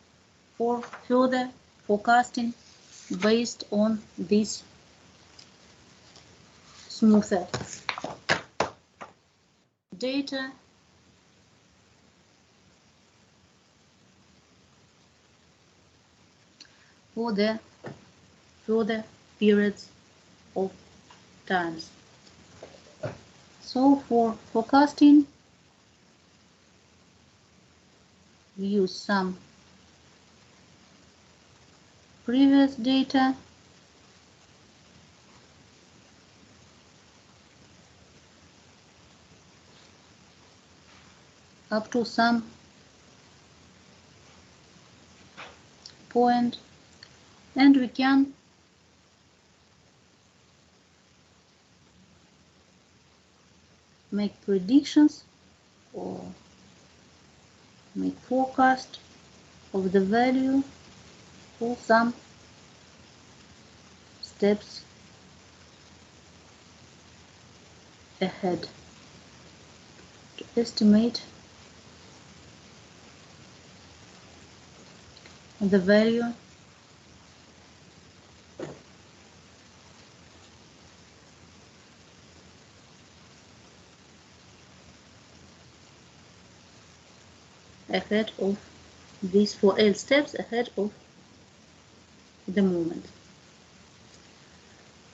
for further forecasting based on this smoother data for the further periods of times. So for forecasting, we use some previous data up to some point, and we can make predictions or make forecast of the value for some steps ahead to estimate the value ahead of these 4L steps ahead of the movement.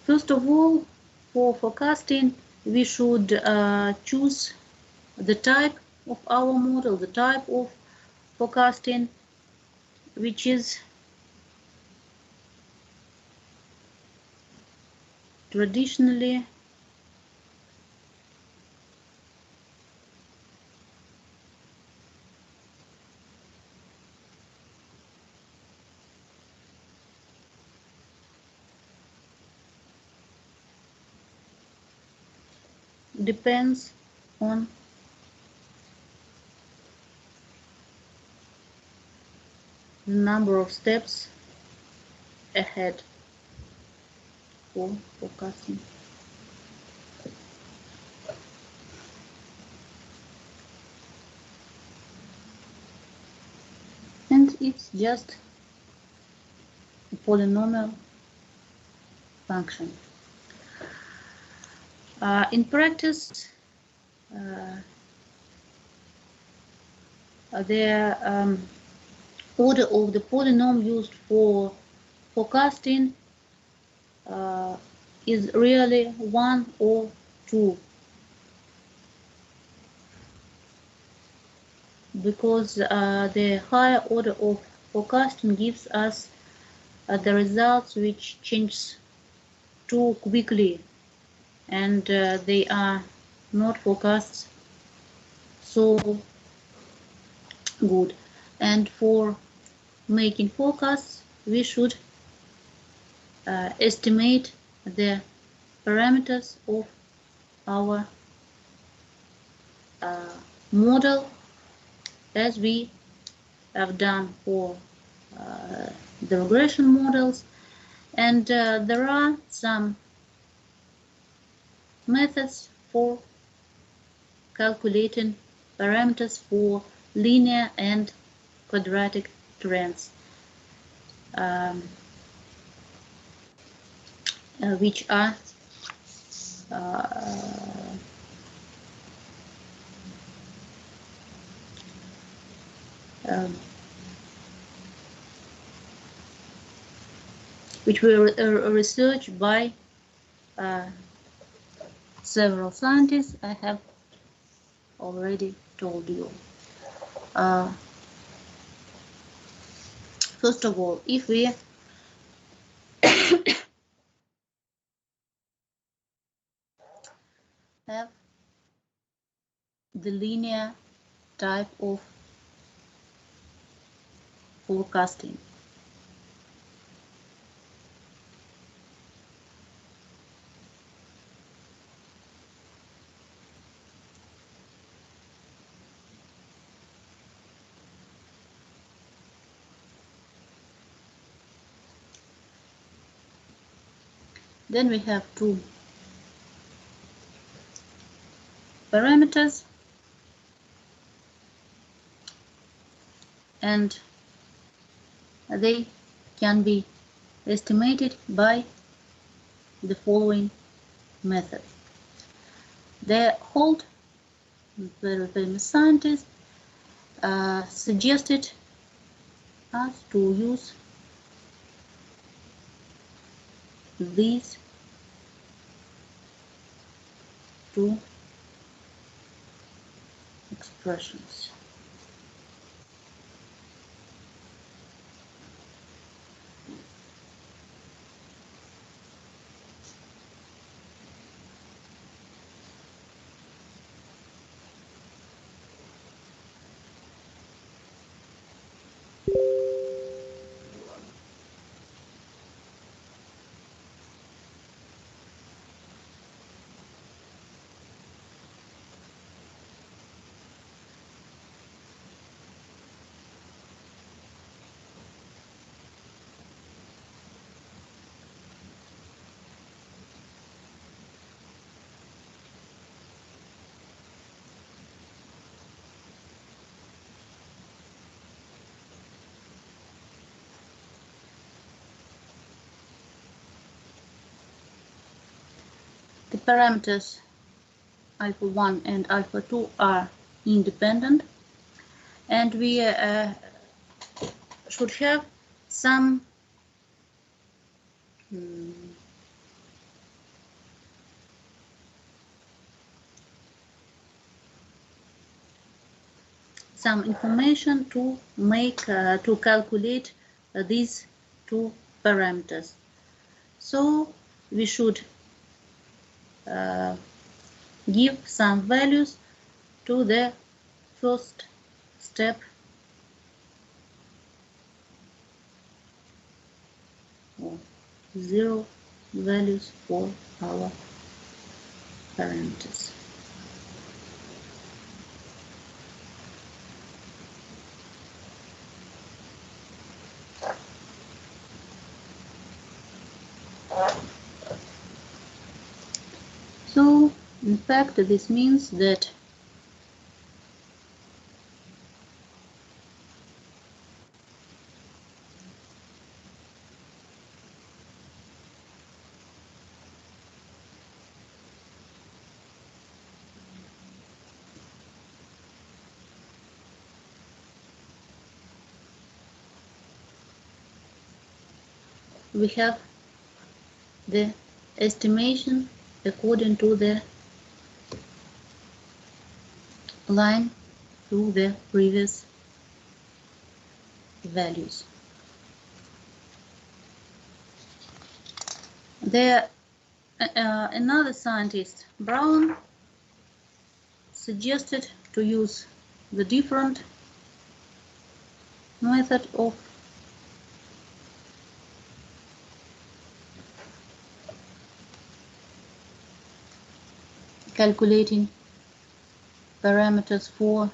First of all, for forecasting, we should choose the type of our model, the type of forecasting, which is traditionally depends on the number of steps ahead for forecasting. And it's just a polynomial function. In practice, the order of the polynomial used for forecasting is really 1 or 2, because the higher order of forecasting gives us the results which change too quickly, and they are not forecasts so good. And for making forecasts, we should estimate the parameters of our model, as we have done for the regression models. And there are some methods for calculating parameters for linear and quadratic trends, which are which were researched by several scientists. I have already told you. First of all, if we have the linear type of forecasting, Then we have two parameters, and they can be estimated by the following method. The Holt, very famous scientist, suggested us to use these two expressions. The parameters alpha 1 and alpha 2 are independent, and we should have some information to make to calculate these two parameters. So we should give some values to the first step of 0 values for our parameters. So, in fact, this means that we have the estimation according to the line to the previous values. Another scientist, Brown, suggested to use the different method of calculating parameters for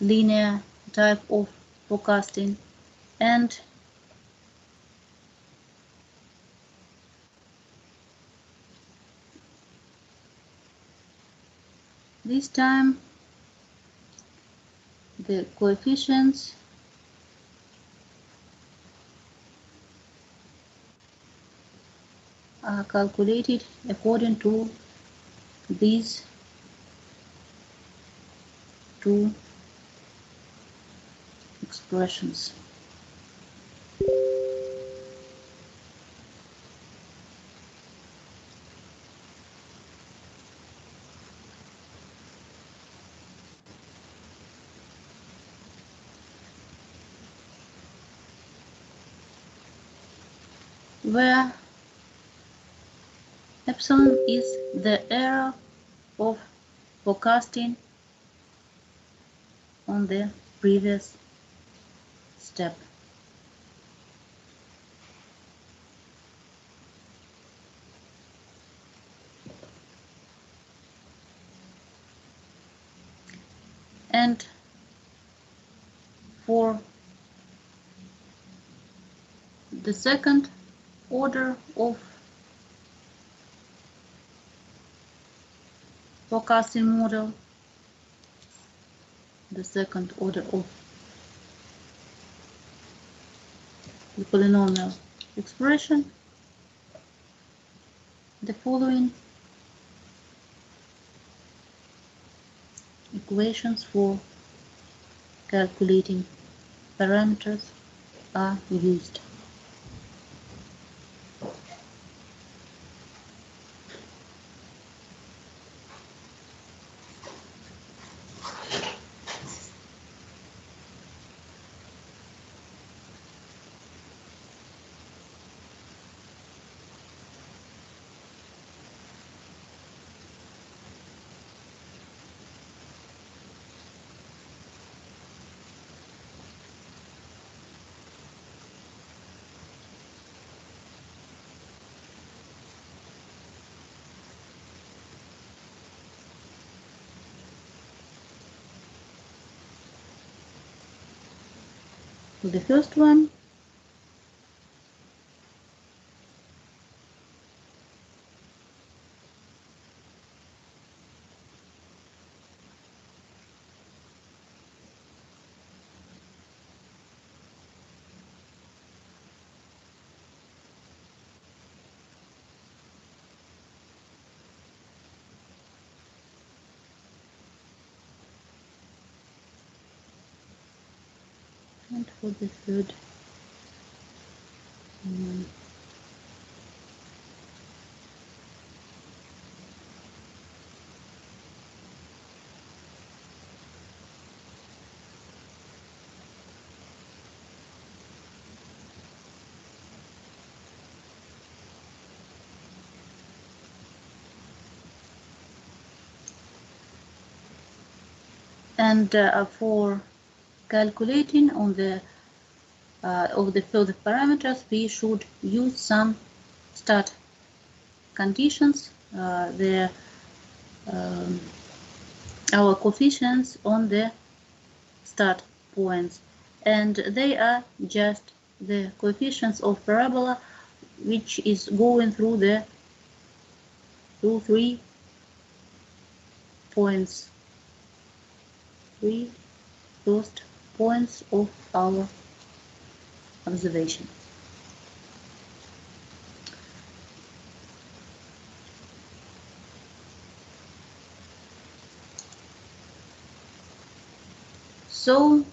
linear type of forecasting, and this time the coefficients are calculated according to these two expressions. Where epsilon is the error of forecasting on the previous step. And for the second order of forecasting model, the second order of the polynomial expression, the following equations for calculating parameters are used. The first one, and for the third one. And for calculating on the of the further parameters, we should use some start conditions. Our coefficients on the start points, and they are just the coefficients of parabola which is going through the 3 points, 3 first points of our observation. So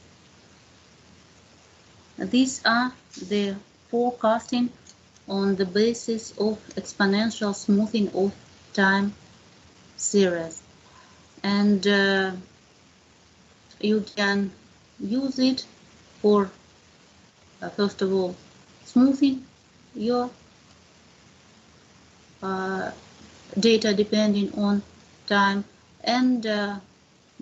these are the forecasting on the basis of exponential smoothing of time series, and you can use it for first of all smoothing your data depending on time, and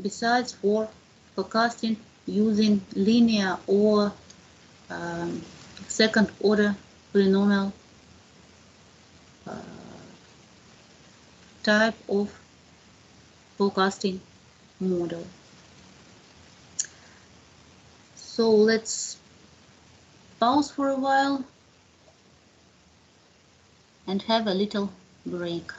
besides for forecasting using linear or second order polynomial type of forecasting model. So let's pause for a while and have a little break.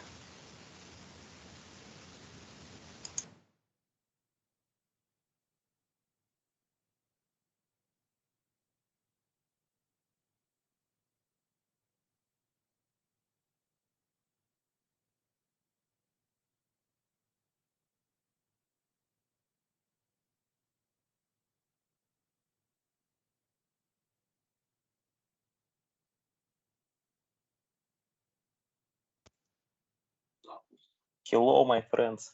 Hello, my friends.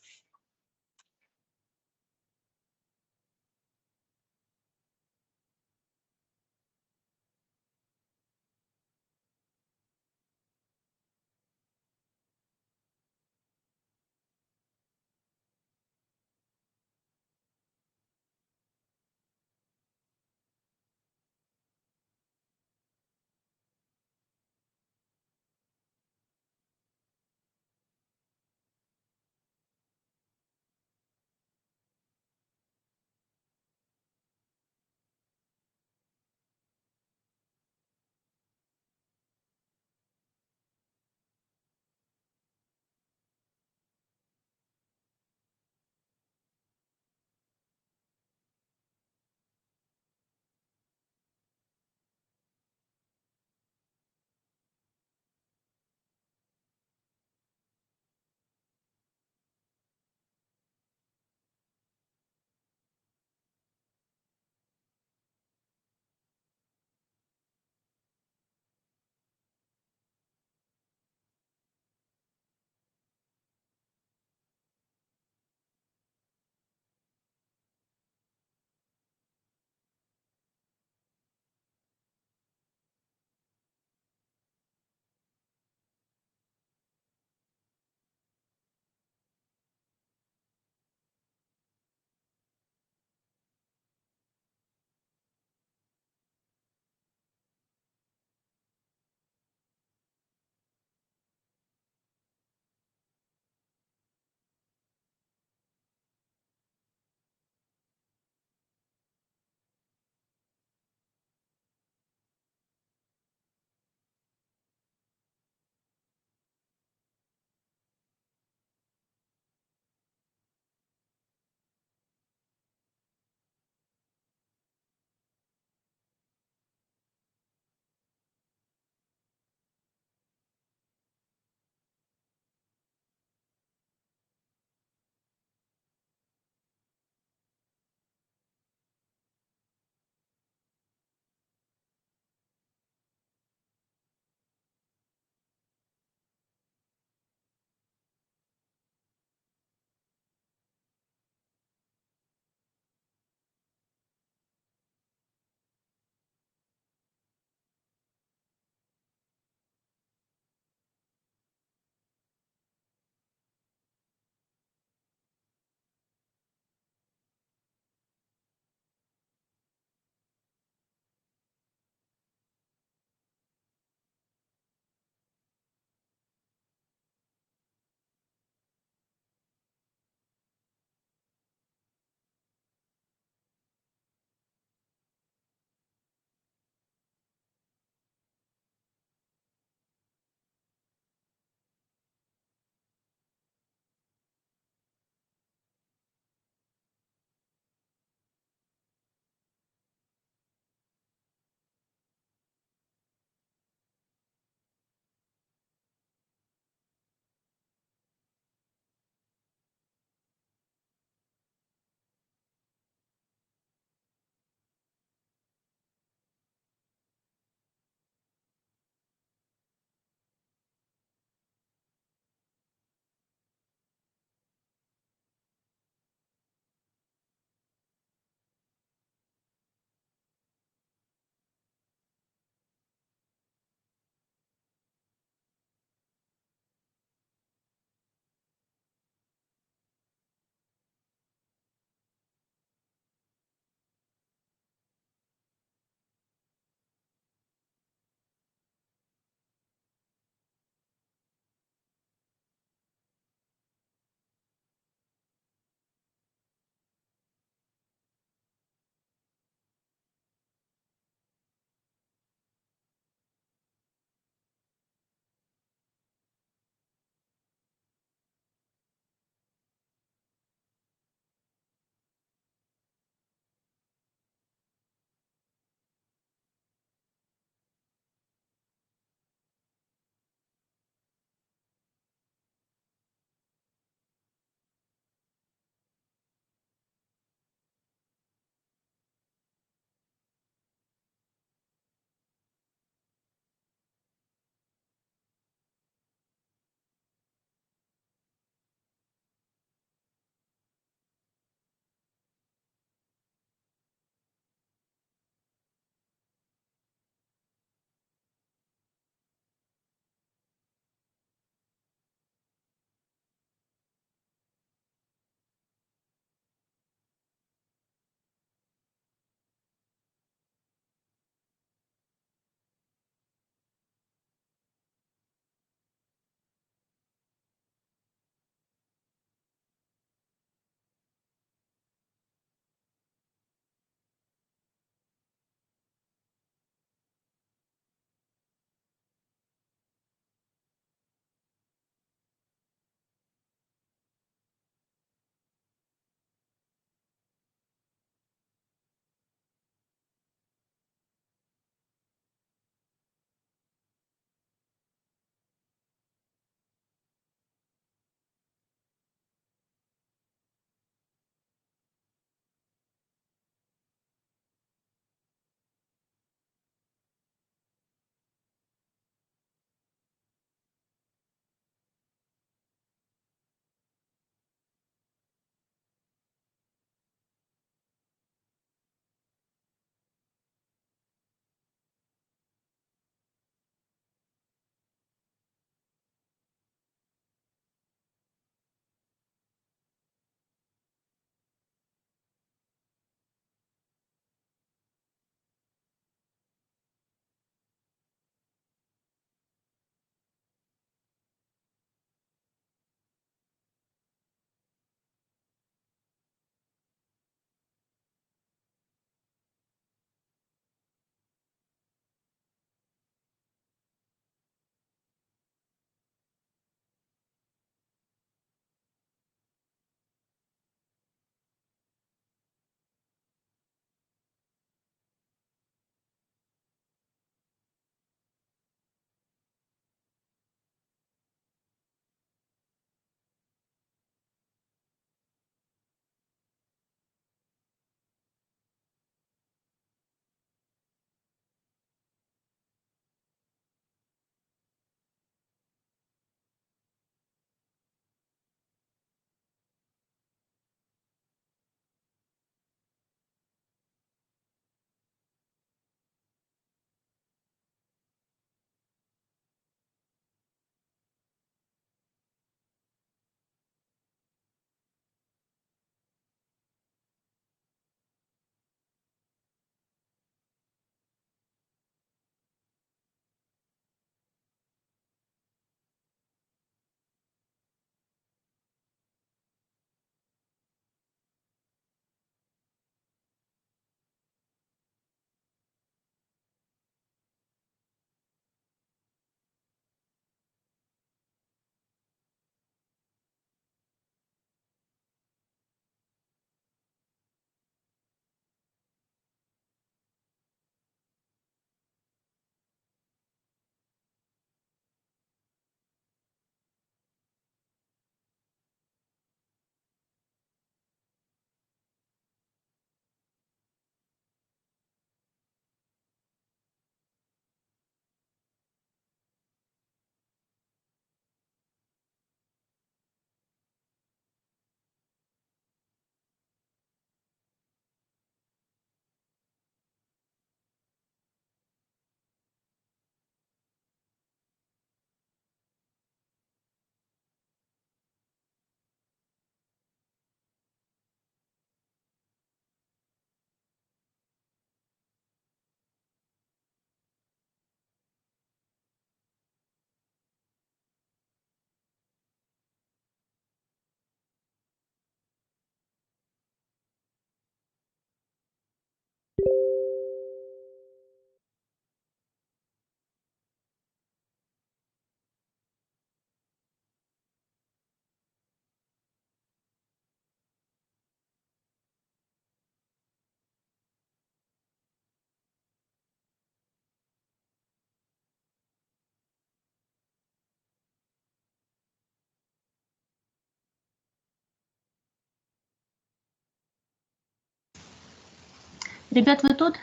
Ребят, вы тут?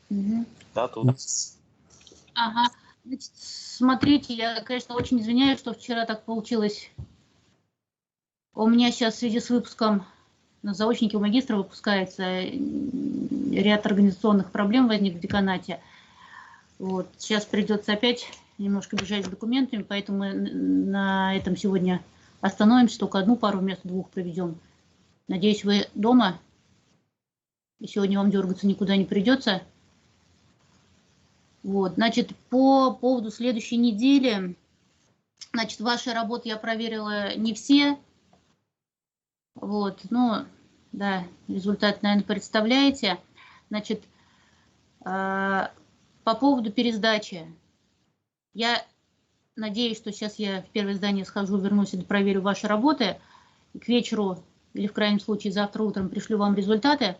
Угу. Да, тут. Ага. Значит, смотрите, я, конечно, очень извиняюсь, что вчера так получилось. У меня сейчас в связи с выпуском на заочнике у магистра выпускается, ряд организационных проблем возник в деканате. Вот. Сейчас придется опять немножко бежать с документами, поэтому мы на этом сегодня остановимся, только одну пару вместо двух проведем. Надеюсь, вы дома, и сегодня вам дергаться никуда не придется. Вот. Значит, по поводу следующей недели, значит, ваши работы я проверила не все. Вот, ну, да, результат, наверное, представляете. Значит, по поводу пересдачи. Я надеюсь, что сейчас я в первое здание схожу, вернусь и проверю ваши работы. И к вечеру или в крайнем случае завтра утром пришлю вам результаты.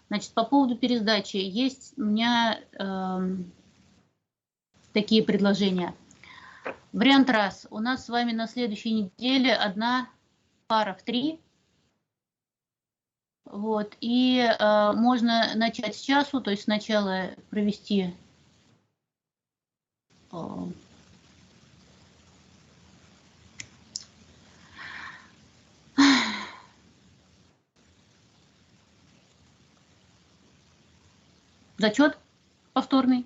Значит, по поводу пересдачи есть у меня такие предложения. Вариант раз. У нас с вами на следующей неделе одна пара в 3. Вот, и можно начать с часу, то есть сначала провести зачет повторный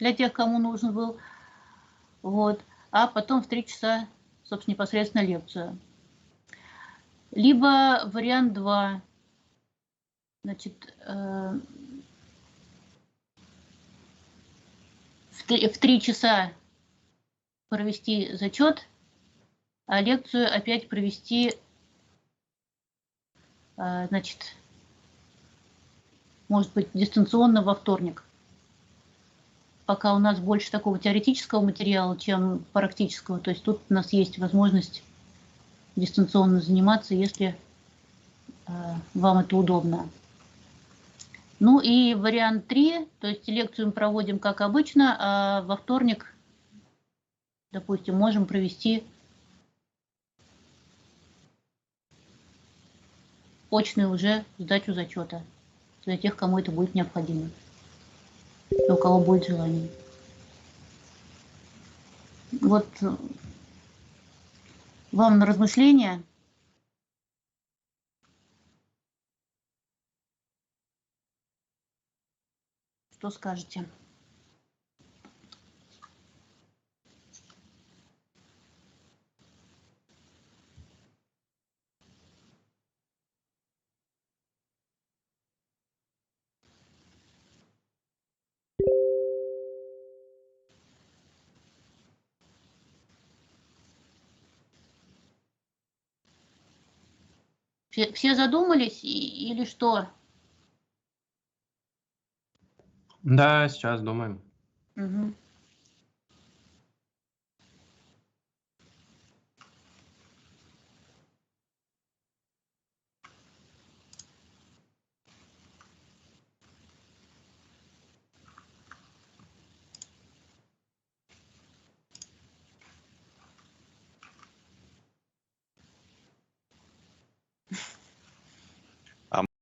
для тех, кому нужен был, вот, а потом в 3 часа, собственно, непосредственно лекцию. Либо вариант 2, значит, в 3 часа провести зачет, а лекцию опять провести, значит, может быть, дистанционно во вторник. Пока у нас больше такого теоретического материала, чем практического. То есть тут у нас есть возможность дистанционно заниматься, если вам это удобно. Ну и вариант 3, то есть лекцию мы проводим как обычно, а во вторник, допустим, можем провести очную уже сдачу зачета для тех, кому это будет необходимо, и у кого будет желание. Вот вам на размышления. Что скажете? Все задумались или что? Да, сейчас думаем. Угу.